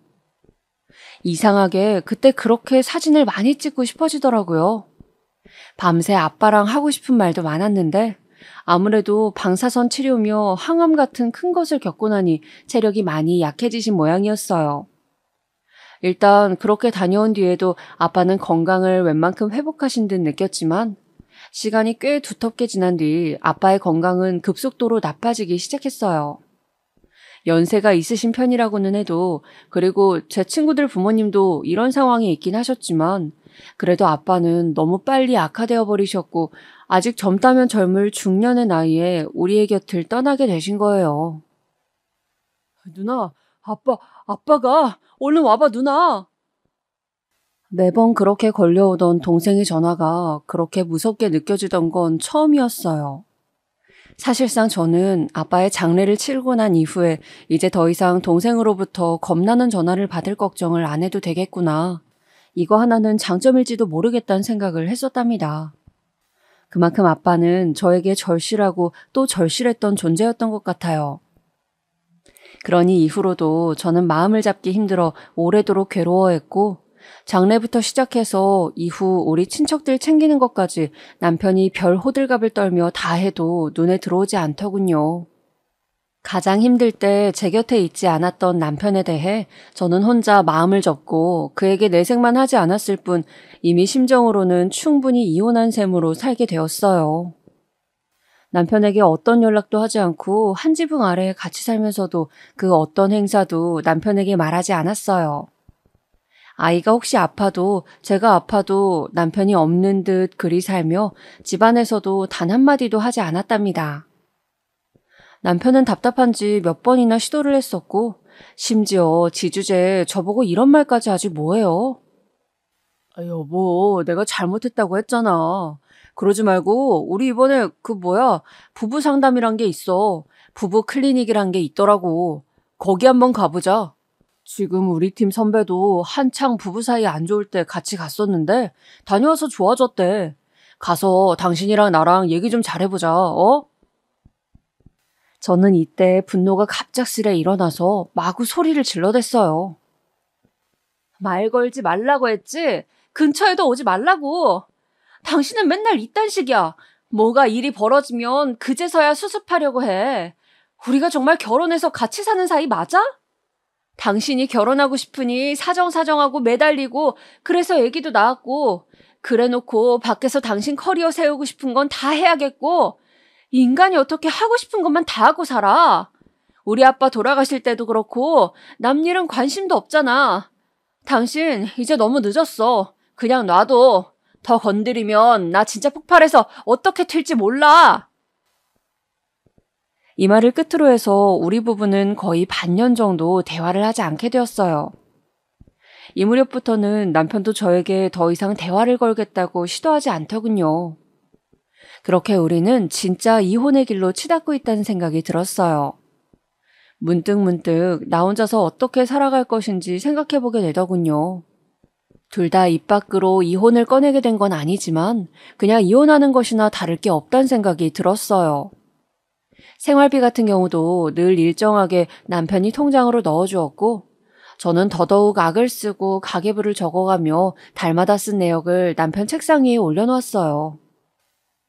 이상하게 그때 그렇게 사진을 많이 찍고 싶어지더라고요. 밤새 아빠랑 하고 싶은 말도 많았는데 아무래도 방사선 치료며 항암 같은 큰 것을 겪고 나니 체력이 많이 약해지신 모양이었어요. 일단 그렇게 다녀온 뒤에도 아빠는 건강을 웬만큼 회복하신 듯 느꼈지만 시간이 꽤 두텁게 지난 뒤 아빠의 건강은 급속도로 나빠지기 시작했어요. 연세가 있으신 편이라고는 해도 그리고 제 친구들 부모님도 이런 상황에 있긴 하셨지만 그래도 아빠는 너무 빨리 악화되어 버리셨고 아직 젊다면 젊을 중년의 나이에 우리의 곁을 떠나게 되신 거예요. 누나, 아빠가 얼른 와봐 누나. 매번 그렇게 걸려오던 동생의 전화가 그렇게 무섭게 느껴지던 건 처음이었어요. 사실상 저는 아빠의 장례를 치르고 난 이후에 이제 더 이상 동생으로부터 겁나는 전화를 받을 걱정을 안 해도 되겠구나. 이거 하나는 장점일지도 모르겠다는 생각을 했었답니다. 그만큼 아빠는 저에게 절실하고 또 절실했던 존재였던 것 같아요. 그러니 이후로도 저는 마음을 잡기 힘들어 오래도록 괴로워했고 장례부터 시작해서 이후 우리 친척들 챙기는 것까지 남편이 별 호들갑을 떨며 다 해도 눈에 들어오지 않더군요. 가장 힘들 때 제 곁에 있지 않았던 남편에 대해 저는 혼자 마음을 접고 그에게 내색만 하지 않았을 뿐 이미 심정으로는 충분히 이혼한 셈으로 살게 되었어요. 남편에게 어떤 연락도 하지 않고 한 지붕 아래에 같이 살면서도 그 어떤 행사도 남편에게 말하지 않았어요. 아이가 혹시 아파도 제가 아파도 남편이 없는 듯 그리 살며 집안에서도 단 한마디도 하지 않았답니다. 남편은 답답한지 몇 번이나 시도를 했었고 심지어 지주제에 저보고 이런 말까지 하지 뭐해요? 여보, 내가 잘못했다고 했잖아. 그러지 말고 우리 이번에 부부 상담이란 게 있어. 부부 클리닉이란 게 있더라고. 거기 한번 가보자. 지금 우리 팀 선배도 한창 부부 사이 안 좋을 때 같이 갔었는데 다녀와서 좋아졌대. 가서 당신이랑 나랑 얘기 좀 잘해보자. 저는 이때 분노가 갑작스레 일어나서 마구 소리를 질러댔어요. 말 걸지 말라고 했지? 근처에도 오지 말라고. 당신은 맨날 이딴 식이야. 뭐가 일이 벌어지면 그제서야 수습하려고 해. 우리가 정말 결혼해서 같이 사는 사이 맞아? 당신이 결혼하고 싶으니 사정사정하고 매달리고 그래서 애기도 낳았고 그래놓고 밖에서 당신 커리어 세우고 싶은 건 다 해야겠고 인간이 어떻게 하고 싶은 것만 다 하고 살아. 우리 아빠 돌아가실 때도 그렇고 남 일은 관심도 없잖아. 당신 이제 너무 늦었어. 그냥 놔둬. 더 건드리면 나 진짜 폭발해서 어떻게 튈지 몰라. 이 말을 끝으로 해서 우리 부부는 거의 반년 정도 대화를 하지 않게 되었어요. 이 무렵부터는 남편도 저에게 더 이상 대화를 걸겠다고 시도하지 않더군요. 그렇게 우리는 진짜 이혼의 길로 치닫고 있다는 생각이 들었어요. 문득문득 나 혼자서 어떻게 살아갈 것인지 생각해보게 되더군요. 둘 다 입 밖으로 이혼을 꺼내게 된 건 아니지만 그냥 이혼하는 것이나 다를 게 없다는 생각이 들었어요. 생활비 같은 경우도 늘 일정하게 남편이 통장으로 넣어주었고 저는 더더욱 악을 쓰고 가계부를 적어가며 달마다 쓴 내역을 남편 책상 위에 올려놓았어요.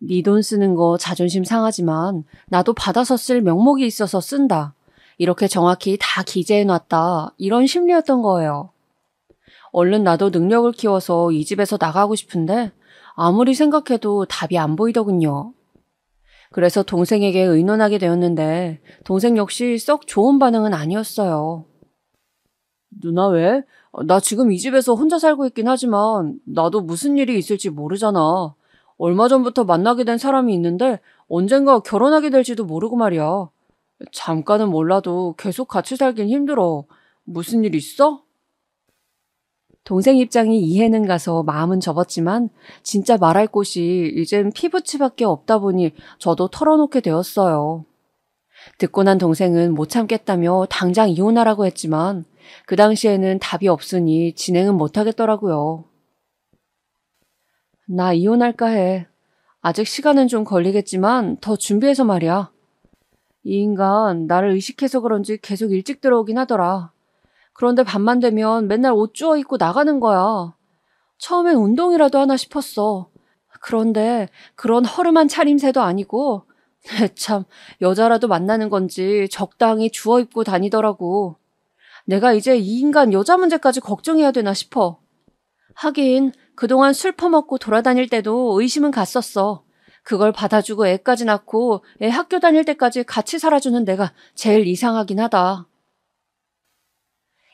네 돈 쓰는 거 자존심 상하지만 나도 받아서 쓸 명목이 있어서 쓴다. 이렇게 정확히 다 기재해놨다. 이런 심리였던 거예요. 얼른 나도 능력을 키워서 이 집에서 나가고 싶은데 아무리 생각해도 답이 안 보이더군요. 그래서 동생에게 의논하게 되었는데 동생 역시 썩 좋은 반응은 아니었어요. 누나 왜? 나 지금 이 집에서 혼자 살고 있긴 하지만 나도 무슨 일이 있을지 모르잖아. 얼마 전부터 만나게 된 사람이 있는데 언젠가 결혼하게 될지도 모르고 말이야. 잠깐은 몰라도 계속 같이 살긴 힘들어. 무슨 일 있어? 동생 입장이 이해는 가서 마음은 접었지만 진짜 말할 곳이 이젠 피부치밖에 없다 보니 저도 털어놓게 되었어요. 듣고 난 동생은 못 참겠다며 당장 이혼하라고 했지만 그 당시에는 답이 없으니 진행은 못하겠더라고요. 나 이혼할까 해. 아직 시간은 좀 걸리겠지만 더 준비해서 말이야. 이 인간 나를 의식해서 그런지 계속 일찍 들어오긴 하더라. 그런데 밤만 되면 맨날 옷 주워 입고 나가는 거야. 처음엔 운동이라도 하나 싶었어. 그런데 그런 허름한 차림새도 아니고 참 여자라도 만나는 건지 적당히 주워 입고 다니더라고. 내가 이제 이 인간 여자 문제까지 걱정해야 되나 싶어. 하긴 그동안 술 퍼먹고 돌아다닐 때도 의심은 갔었어. 그걸 받아주고 애까지 낳고 애 학교 다닐 때까지 같이 살아주는 내가 제일 이상하긴 하다.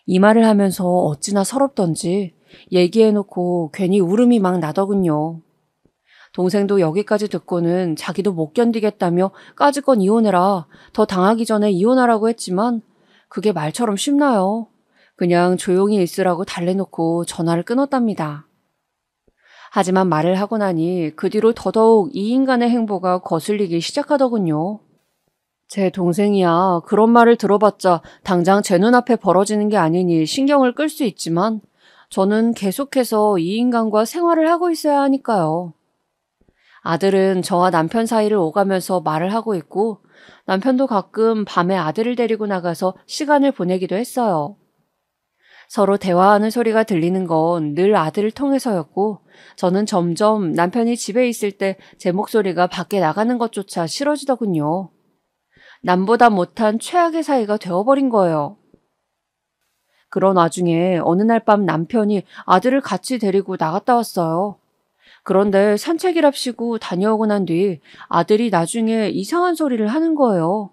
이 말을 하면서 어찌나 서럽던지 얘기해놓고 괜히 울음이 막 나더군요. 동생도 여기까지 듣고는 자기도 못 견디겠다며 까짓건 이혼해라. 더 당하기 전에 이혼하라고 했지만 그게 말처럼 쉽나요? 그냥 조용히 있으라고 달래놓고 전화를 끊었답니다. 하지만 말을 하고 나니 그 뒤로 더더욱 이 인간의 행보가 거슬리기 시작하더군요. 제 동생이야 그런 말을 들어봤자 당장 제 눈앞에 벌어지는 게 아니니 신경을 끌 수 있지만 저는 계속해서 이 인간과 생활을 하고 있어야 하니까요. 아들은 저와 남편 사이를 오가면서 말을 하고 있고 남편도 가끔 밤에 아들을 데리고 나가서 시간을 보내기도 했어요. 서로 대화하는 소리가 들리는 건 늘 아들을 통해서였고 저는 점점 남편이 집에 있을 때 제 목소리가 밖에 나가는 것조차 싫어지더군요. 남보다 못한 최악의 사이가 되어버린 거예요. 그런 와중에 어느 날 밤 남편이 아들을 같이 데리고 나갔다 왔어요. 그런데 산책이랍시고 다녀오고 난 뒤 아들이 나중에 이상한 소리를 하는 거예요.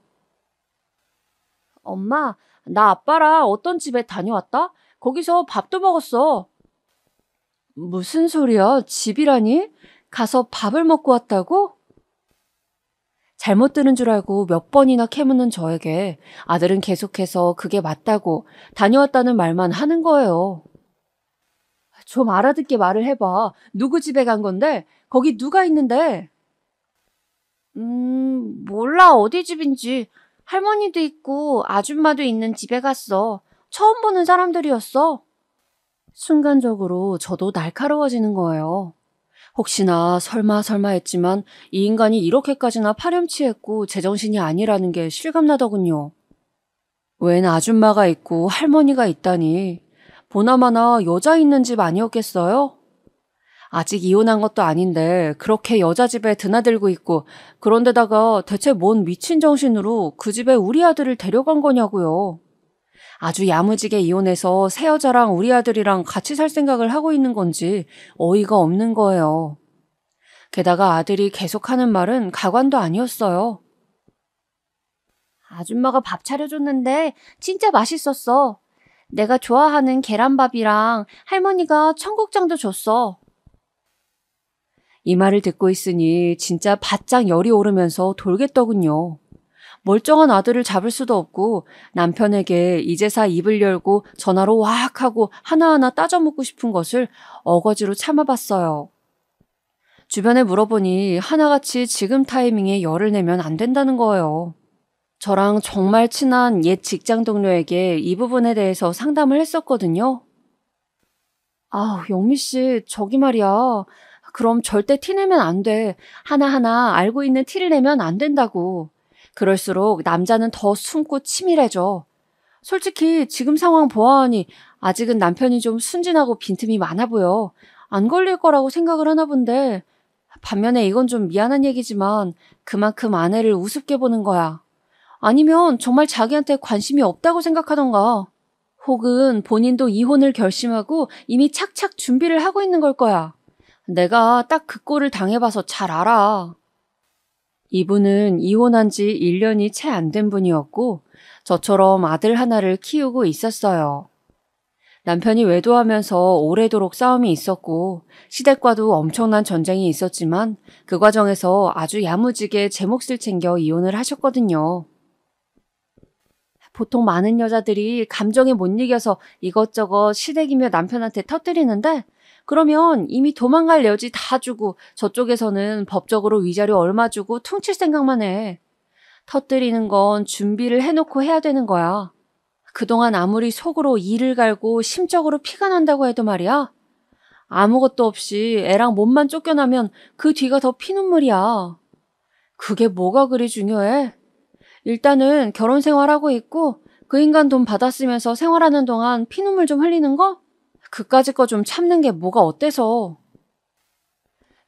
엄마, 나 아빠랑 어떤 집에 다녀왔다? 거기서 밥도 먹었어. 무슨 소리야? 집이라니? 가서 밥을 먹고 왔다고? 잘못 들은 줄 알고 몇 번이나 캐묻는 저에게 아들은 계속해서 그게 맞다고 다녀왔다는 말만 하는 거예요. 좀 알아듣게 말을 해봐. 누구 집에 간 건데? 거기 누가 있는데? 몰라. 어디 집인지. 할머니도 있고 아줌마도 있는 집에 갔어. 처음 보는 사람들이었어. 순간적으로 저도 날카로워지는 거예요. 혹시나 설마 했지만 이 인간이 이렇게까지나 파렴치했고 제정신이 아니라는 게 실감나더군요. 웬 아줌마가 있고 할머니가 있다니. 보나마나 여자 있는 집 아니었겠어요? 아직 이혼한 것도 아닌데 그렇게 여자 집에 드나들고 있고 그런데다가 대체 뭔 미친 정신으로 그 집에 우리 아들을 데려간 거냐고요. 아주 야무지게 이혼해서 새 여자랑 우리 아들이랑 같이 살 생각을 하고 있는 건지 어이가 없는 거예요. 게다가 아들이 계속하는 말은 가관도 아니었어요. 아줌마가 밥 차려줬는데 진짜 맛있었어. 내가 좋아하는 계란밥이랑 할머니가 청국장도 줬어. 이 말을 듣고 있으니 진짜 바짝 열이 오르면서 돌겠더군요. 멀쩡한 아들을 잡을 수도 없고 남편에게 이제사 입을 열고 전화로 와악 하고 하나하나 따져묻고 싶은 것을 어거지로 참아봤어요. 주변에 물어보니 하나같이 지금 타이밍에 열을 내면 안 된다는 거예요. 저랑 정말 친한 옛 직장 동료에게 이 부분에 대해서 상담을 했었거든요. 영미 씨, 저기 말이야. 그럼 절대 티 내면 안 돼. 하나하나 알고 있는 티를 내면 안 된다고. 그럴수록 남자는 더 숨고 치밀해져. 솔직히 지금 상황 보아하니 아직은 남편이 좀 순진하고 빈틈이 많아 보여. 안 걸릴 거라고 생각을 하나 본데 반면에 이건 좀 미안한 얘기지만 그만큼 아내를 우습게 보는 거야. 아니면 정말 자기한테 관심이 없다고 생각하던가. 혹은 본인도 이혼을 결심하고 이미 착착 준비를 하고 있는 걸 거야. 내가 딱 그 꼴을 당해봐서 잘 알아. 이분은 이혼한 지 1년이 채 안 된 분이었고 저처럼 아들 하나를 키우고 있었어요. 남편이 외도하면서 오래도록 싸움이 있었고 시댁과도 엄청난 전쟁이 있었지만 그 과정에서 아주 야무지게 제 몫을 챙겨 이혼을 하셨거든요. 보통 많은 여자들이 감정에 못 이겨서 이것저것 시댁이며 남편한테 터뜨리는데 그러면 이미 도망갈 여지 다 주고 저쪽에서는 법적으로 위자료 얼마 주고 퉁칠 생각만 해. 터뜨리는 건 준비를 해놓고 해야 되는 거야. 그동안 아무리 속으로 이를 갈고 심적으로 피가 난다고 해도 말이야. 아무것도 없이 애랑 몸만 쫓겨나면 그 뒤가 더 피눈물이야. 그게 뭐가 그리 중요해? 일단은 결혼 생활하고 있고 그 인간 돈 받았으면서 생활하는 동안 피눈물 좀 흘리는 거? 그까짓 거 좀 참는 게 뭐가 어때서.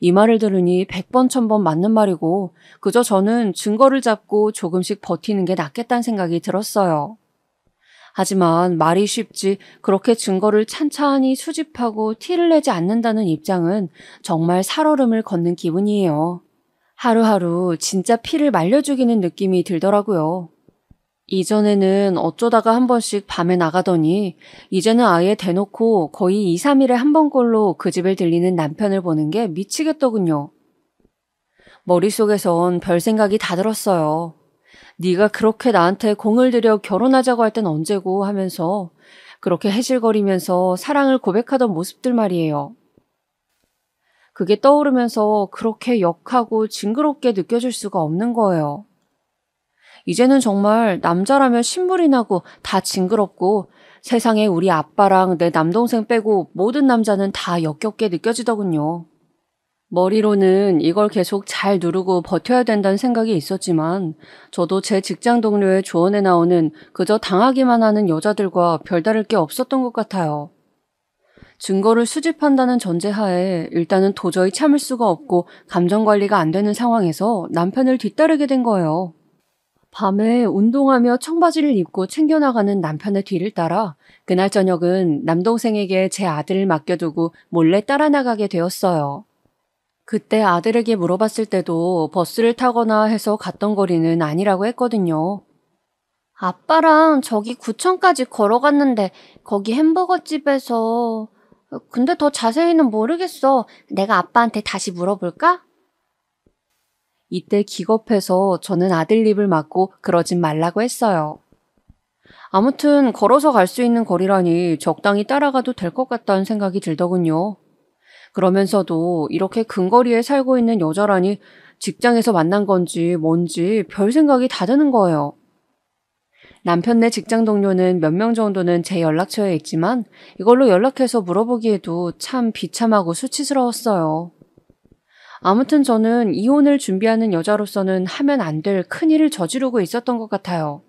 이 말을 들으니 100번 1000번 맞는 말이고 그저 저는 증거를 잡고 조금씩 버티는 게 낫겠다는 생각이 들었어요. 하지만 말이 쉽지 그렇게 증거를 찬찬히 수집하고 티를 내지 않는다는 입장은 정말 살얼음을 걷는 기분이에요. 하루하루 진짜 피를 말려 죽이는 느낌이 들더라고요. 이전에는 어쩌다가 한 번씩 밤에 나가더니 이제는 아예 대놓고 거의 2, 3일에 한 번꼴로 그 집을 들리는 남편을 보는 게 미치겠더군요. 머릿속에선 별 생각이 다 들었어요. 네가 그렇게 나한테 공을 들여 결혼하자고 할 땐 언제고 하면서 그렇게 해질거리면서 사랑을 고백하던 모습들 말이에요. 그게 떠오르면서 그렇게 역하고 징그럽게 느껴질 수가 없는 거예요. 이제는 정말 남자라면 신물이 나고 다 징그럽고 세상에 우리 아빠랑 내 남동생 빼고 모든 남자는 다 역겹게 느껴지더군요. 머리로는 이걸 계속 잘 누르고 버텨야 된다는 생각이 있었지만 저도 제 직장 동료의 조언에 나오는 그저 당하기만 하는 여자들과 별다를 게 없었던 것 같아요. 증거를 수집한다는 전제하에 일단은 도저히 참을 수가 없고 감정 관리가 안 되는 상황에서 남편을 뒤따르게 된 거예요. 밤에 운동하며 청바지를 입고 챙겨나가는 남편의 뒤를 따라 그날 저녁은 남동생에게 제 아들을 맡겨두고 몰래 따라 나가게 되었어요. 그때 아들에게 물어봤을 때도 버스를 타거나 해서 갔던 거리는 아니라고 했거든요. 아빠랑 저기 구청까지 걸어갔는데 거기 햄버거 집에서... 근데 더 자세히는 모르겠어. 내가 아빠한테 다시 물어볼까? 이때 기겁해서 저는 아들 입을 막고 그러진 말라고 했어요. 아무튼 걸어서 갈 수 있는 거리라니 적당히 따라가도 될 것 같다는 생각이 들더군요. 그러면서도 이렇게 근거리에 살고 있는 여자라니 직장에서 만난 건지 뭔지 별 생각이 다 드는 거예요. 남편네 직장 동료는 몇 명 정도는 제 연락처에 있지만 이걸로 연락해서 물어보기에도 참 비참하고 수치스러웠어요. 아무튼 저는 이혼을 준비하는 여자로서는 하면 안 될 큰일을 저지르고 있었던 것 같아요.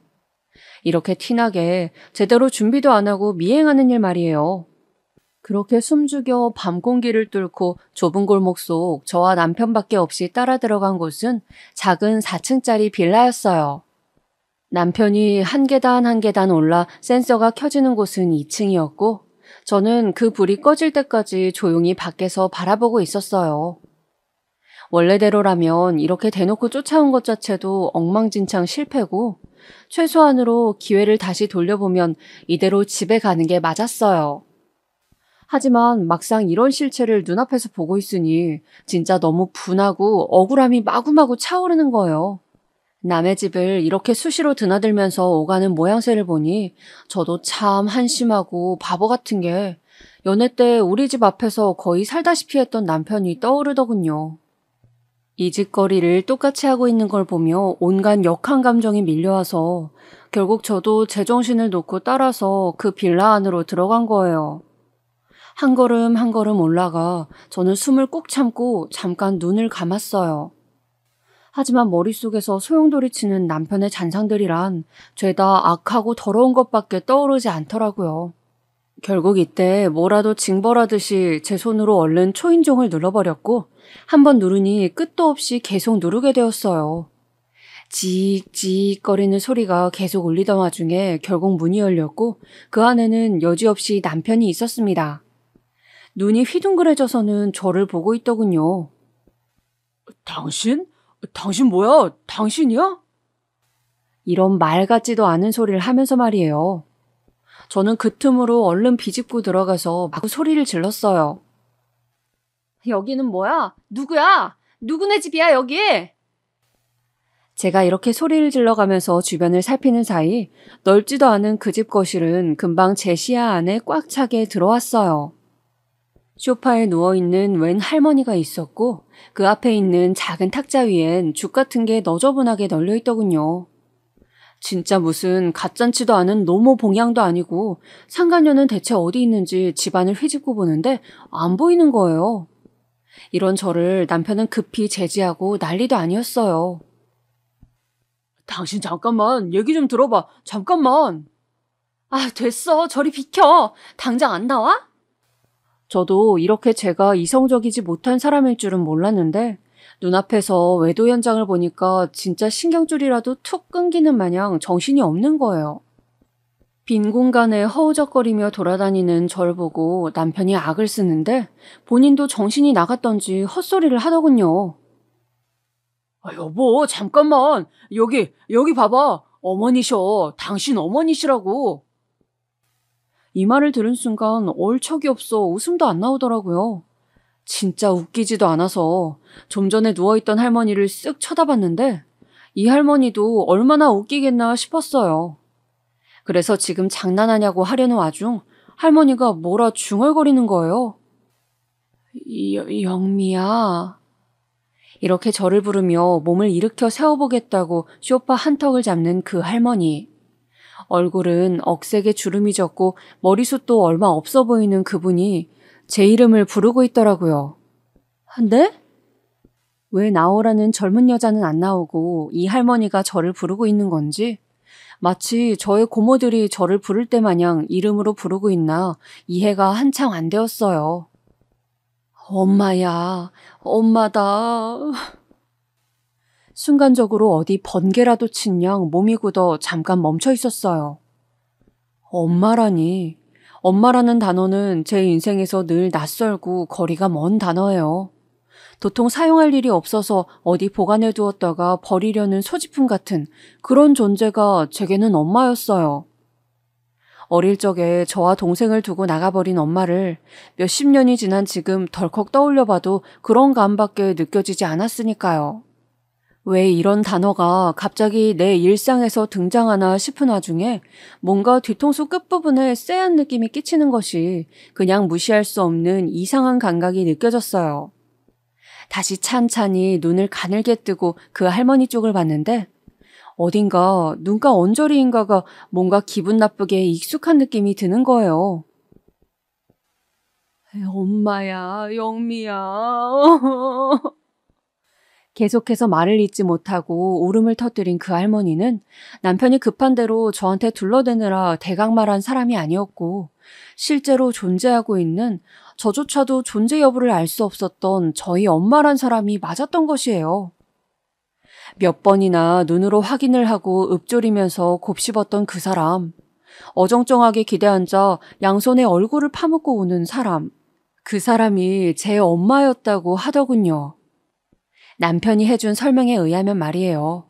이렇게 티나게 제대로 준비도 안 하고 미행하는 일 말이에요. 그렇게 숨죽여 밤 공기를 뚫고 좁은 골목 속 저와 남편밖에 없이 따라 들어간 곳은 작은 4층짜리 빌라였어요. 남편이 한 계단 한 계단 올라 센서가 켜지는 곳은 2층이었고 저는 그 불이 꺼질 때까지 조용히 밖에서 바라보고 있었어요. 원래대로라면 이렇게 대놓고 쫓아온 것 자체도 엉망진창 실패고 최소한으로 기회를 다시 돌려보면 이대로 집에 가는 게 맞았어요. 하지만 막상 이런 실체를 눈앞에서 보고 있으니 진짜 너무 분하고 억울함이 마구마구 차오르는 거예요. 남의 집을 이렇게 수시로 드나들면서 오가는 모양새를 보니 저도 참 한심하고 바보 같은 게 연애 때 우리 집 앞에서 거의 살다시피 했던 남편이 떠오르더군요. 이 짓거리를 똑같이 하고 있는 걸 보며 온갖 역한 감정이 밀려와서 결국 저도 제정신을 놓고 따라서 그 빌라 안으로 들어간 거예요. 한 걸음 한 걸음 올라가 저는 숨을 꾹 참고 잠깐 눈을 감았어요. 하지만 머릿속에서 소용돌이치는 남편의 잔상들이란 죄다 악하고 더러운 것밖에 떠오르지 않더라고요. 결국 이때 뭐라도 징벌하듯이 제 손으로 얼른 초인종을 눌러버렸고 한번 누르니 끝도 없이 계속 누르게 되었어요. 지익지익 거리는 소리가 계속 울리던 와중에 결국 문이 열렸고 그 안에는 여지없이 남편이 있었습니다. 눈이 휘둥그레져서는 저를 보고 있더군요. 당신? 당신 뭐야? 당신이야? 이런 말 같지도 않은 소리를 하면서 말이에요. 저는 그 틈으로 얼른 비집고 들어가서 막 소리를 질렀어요. 여기는 뭐야? 누구야? 누구네 집이야 여기? 제가 이렇게 소리를 질러가면서 주변을 살피는 사이 넓지도 않은 그 집 거실은 금방 제 시야 안에 꽉 차게 들어왔어요. 소파에 누워있는 웬 할머니가 있었고 그 앞에 있는 작은 탁자 위엔 죽 같은 게 너저분하게 널려있더군요. 진짜 무슨 갓잔치도 않은 노모 봉양도 아니고 상간녀는 대체 어디 있는지 집안을 휘집고 보는데 안 보이는 거예요. 이런 저를 남편은 급히 제지하고 난리도 아니었어요. 당신 잠깐만 얘기 좀 들어봐. 잠깐만. 아, 됐어. 저리 비켜. 당장 안 나와? 저도 이렇게 제가 이성적이지 못한 사람일 줄은 몰랐는데 눈앞에서 외도 현장을 보니까 진짜 신경줄이라도 툭 끊기는 마냥 정신이 없는 거예요. 빈 공간에 허우적거리며 돌아다니는 절 보고 남편이 악을 쓰는데 본인도 정신이 나갔던지 헛소리를 하더군요. 아, 여보, 잠깐만. 여기 봐봐. 어머니셔. 당신 어머니시라고. 이 말을 들은 순간 얼척이 없어 웃음도 안 나오더라고요. 진짜 웃기지도 않아서 좀 전에 누워있던 할머니를 쓱 쳐다봤는데 이 할머니도 얼마나 웃기겠나 싶었어요. 그래서 지금 장난하냐고 하려는 와중 할머니가 뭐라 중얼거리는 거예요. 영미야. 이렇게 저를 부르며 몸을 일으켜 세워보겠다고 소파 한턱을 잡는 그 할머니. 얼굴은 억색에 주름이 졌고 머리숱도 얼마 없어 보이는 그분이 제 이름을 부르고 있더라고요. 네? 왜 나오라는 젊은 여자는 안 나오고 이 할머니가 저를 부르고 있는 건지 마치 저의 고모들이 저를 부를 때 마냥 이름으로 부르고 있나 이해가 한창 안 되었어요. 엄마야, 엄마다. 순간적으로 어디 번개라도 친 양 몸이 굳어 잠깐 멈춰 있었어요. 엄마라니. 엄마라는 단어는 제 인생에서 늘 낯설고 거리가 먼 단어예요. 도통 사용할 일이 없어서 어디 보관해 두었다가 버리려는 소지품 같은 그런 존재가 제게는 엄마였어요. 어릴 적에 저와 동생을 두고 나가버린 엄마를 몇십 년이 지난 지금 덜컥 떠올려봐도 그런 감밖에 느껴지지 않았으니까요. 왜 이런 단어가 갑자기 내 일상에서 등장하나 싶은 와중에 뭔가 뒤통수 끝부분에 쎄한 느낌이 끼치는 것이 그냥 무시할 수 없는 이상한 감각이 느껴졌어요. 다시 찬찬히 눈을 가늘게 뜨고 그 할머니 쪽을 봤는데 어딘가 눈가 언저리인가가 뭔가 기분 나쁘게 익숙한 느낌이 드는 거예요. 엄마야, 영미야. 계속해서 말을 잇지 못하고 울음을 터뜨린 그 할머니는 남편이 급한 대로 저한테 둘러대느라 대강말한 사람이 아니었고 실제로 존재하고 있는 저조차도 존재 여부를 알 수 없었던 저희 엄마란 사람이 맞았던 것이에요. 몇 번이나 눈으로 확인을 하고 읊조리면서 곱씹었던 그 사람, 어정쩡하게 기대앉아 양손에 얼굴을 파묻고 우는 사람, 그 사람이 제 엄마였다고 하더군요. 남편이 해준 설명에 의하면 말이에요.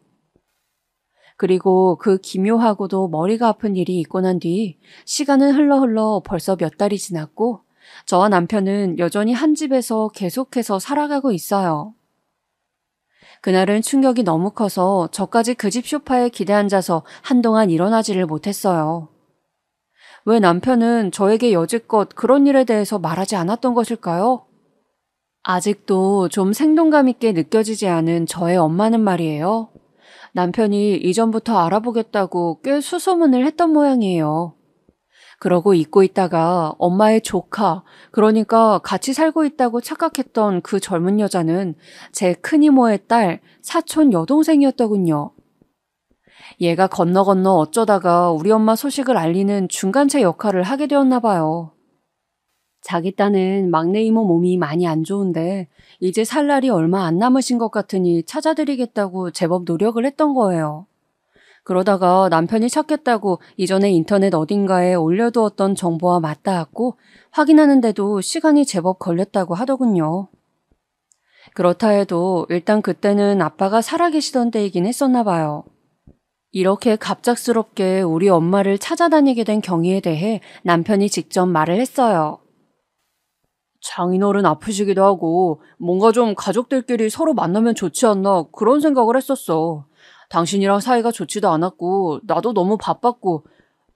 그리고 그 기묘하고도 머리가 아픈 일이 있고 난 뒤 시간은 흘러 벌써 몇 달이 지났고 저와 남편은 여전히 한 집에서 계속해서 살아가고 있어요. 그날은 충격이 너무 커서 저까지 그 집 소파에 기대앉아서 한동안 일어나지를 못했어요. 왜 남편은 저에게 여지껏 그런 일에 대해서 말하지 않았던 것일까요? 아직도 좀 생동감 있게 느껴지지 않은 저의 엄마는 말이에요. 남편이 이전부터 알아보겠다고 꽤 수소문을 했던 모양이에요. 그러고 잊고 있다가 엄마의 조카, 그러니까 같이 살고 있다고 착각했던 그 젊은 여자는 제 큰이모의 딸, 사촌 여동생이었더군요. 얘가 건너 어쩌다가 우리 엄마 소식을 알리는 중간체 역할을 하게 되었나 봐요. 자기 딴은 막내 이모 몸이 많이 안 좋은데 이제 살 날이 얼마 안 남으신 것 같으니 찾아드리겠다고 제법 노력을 했던 거예요. 그러다가 남편이 찾겠다고 이전에 인터넷 어딘가에 올려두었던 정보와 맞닿았고 확인하는데도 시간이 제법 걸렸다고 하더군요. 그렇다 해도 일단 그때는 아빠가 살아계시던 때이긴 했었나 봐요. 이렇게 갑작스럽게 우리 엄마를 찾아다니게 된 경위에 대해 남편이 직접 말을 했어요. 장인어른 아프시기도 하고 뭔가 좀 가족들끼리 서로 만나면 좋지 않나 그런 생각을 했었어. 당신이랑 사이가 좋지도 않았고 나도 너무 바빴고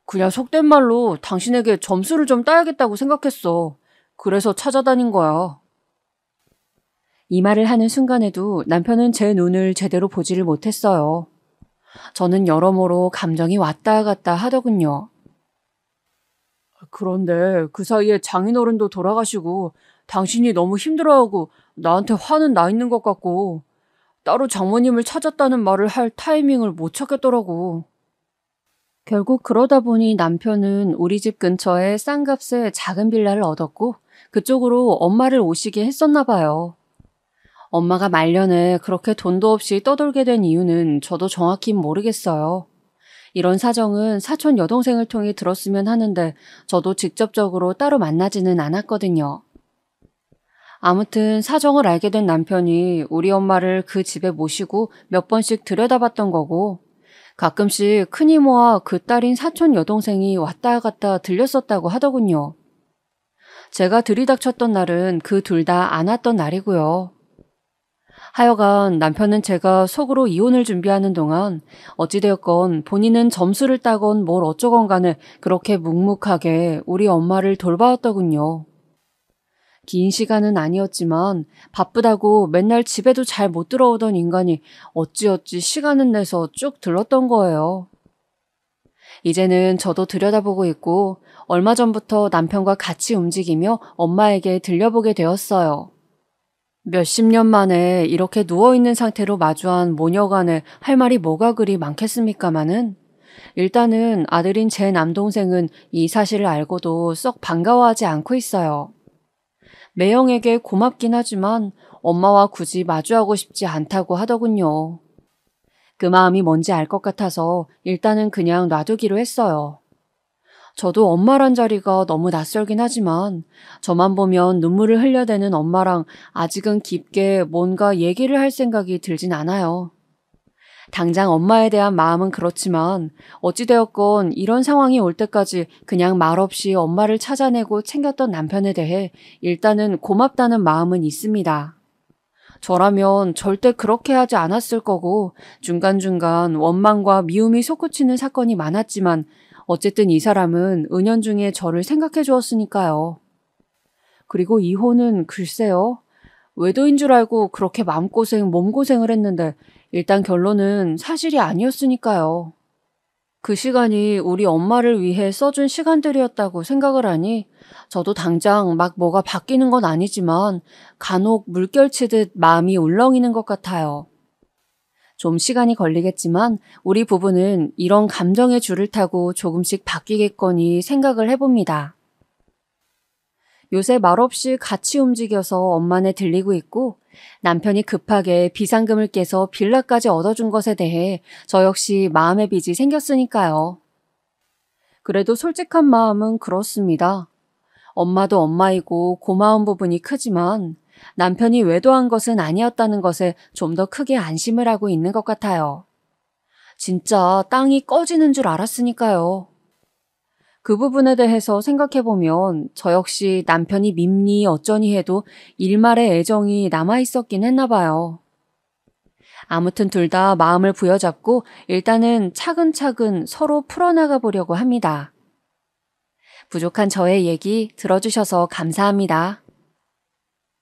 그냥 속된 말로 당신에게 점수를 좀 따야겠다고 생각했어. 그래서 찾아다닌 거야. 이 말을 하는 순간에도 남편은 제 눈을 제대로 보지를 못했어요. 저는 여러모로 감정이 왔다 갔다 하더군요. 그런데 그 사이에 장인어른도 돌아가시고 당신이 너무 힘들어하고 나한테 화는 나 있는 것 같고 따로 장모님을 찾았다는 말을 할 타이밍을 못 찾겠더라고. 결국 그러다 보니 남편은 우리 집 근처에 싼 값에 작은 빌라를 얻었고 그쪽으로 엄마를 오시게 했었나 봐요. 엄마가 말년에 그렇게 돈도 없이 떠돌게 된 이유는 저도 정확히 모르겠어요. 이런 사정은 사촌 여동생을 통해 들었으면 하는데 저도 직접적으로 따로 만나지는 않았거든요. 아무튼 사정을 알게 된 남편이 우리 엄마를 그 집에 모시고 몇 번씩 들여다봤던 거고 가끔씩 큰이모와 그 딸인 사촌 여동생이 왔다 갔다 들렸었다고 하더군요. 제가 들이닥쳤던 날은 그 둘 다 안 왔던 날이고요. 하여간 남편은 제가 속으로 이혼을 준비하는 동안 어찌되었건 본인은 점수를 따건 뭘 어쩌건 간에 그렇게 묵묵하게 우리 엄마를 돌봐왔더군요. 긴 시간은 아니었지만 바쁘다고 맨날 집에도 잘 못 들어오던 인간이 어찌어찌 시간은 내서 쭉 들렀던 거예요. 이제는 저도 들여다보고 있고 얼마 전부터 남편과 같이 움직이며 엄마에게 들려보게 되었어요. 몇십 년 만에 이렇게 누워있는 상태로 마주한 모녀간에 할 말이 뭐가 그리 많겠습니까마는 일단은 아들인 제 남동생은 이 사실을 알고도 썩 반가워하지 않고 있어요. 매형에게 고맙긴 하지만 엄마와 굳이 마주하고 싶지 않다고 하더군요. 그 마음이 뭔지 알 것 같아서 일단은 그냥 놔두기로 했어요. 저도 엄마란 자리가 너무 낯설긴 하지만 저만 보면 눈물을 흘려대는 엄마랑 아직은 깊게 뭔가 얘기를 할 생각이 들진 않아요. 당장 엄마에 대한 마음은 그렇지만 어찌되었건 이런 상황이 올 때까지 그냥 말없이 엄마를 찾아내고 챙겼던 남편에 대해 일단은 고맙다는 마음은 있습니다. 저라면 절대 그렇게 하지 않았을 거고 중간중간 원망과 미움이 솟구치는 사건이 많았지만 어쨌든 이 사람은 은연중에 저를 생각해 주었으니까요. 그리고 이혼은 글쎄요. 외도인 줄 알고 그렇게 마음고생, 몸고생을 했는데 일단 결론은 사실이 아니었으니까요. 그 시간이 우리 엄마를 위해 써준 시간들이었다고 생각을 하니 저도 당장 막 뭐가 바뀌는 건 아니지만 간혹 물결치듯 마음이 울렁이는 것 같아요. 좀 시간이 걸리겠지만 우리 부부는 이런 감정의 줄을 타고 조금씩 바뀌겠거니 생각을 해봅니다. 요새 말없이 같이 움직여서 엄마네 들리고 있고 남편이 급하게 비상금을 깨서 빌라까지 얻어준 것에 대해 저 역시 마음의 빚이 생겼으니까요. 그래도 솔직한 마음은 그렇습니다. 엄마도 엄마이고 고마운 부분이 크지만 남편이 외도한 것은 아니었다는 것에 좀 더 크게 안심을 하고 있는 것 같아요. 진짜 땅이 꺼지는 줄 알았으니까요. 그 부분에 대해서 생각해보면 저 역시 남편이 밉니 어쩌니 해도 일말의 애정이 남아있었긴 했나 봐요. 아무튼 둘 다 마음을 부여잡고 일단은 차근차근 서로 풀어나가 보려고 합니다. 부족한 저의 얘기 들어주셔서 감사합니다.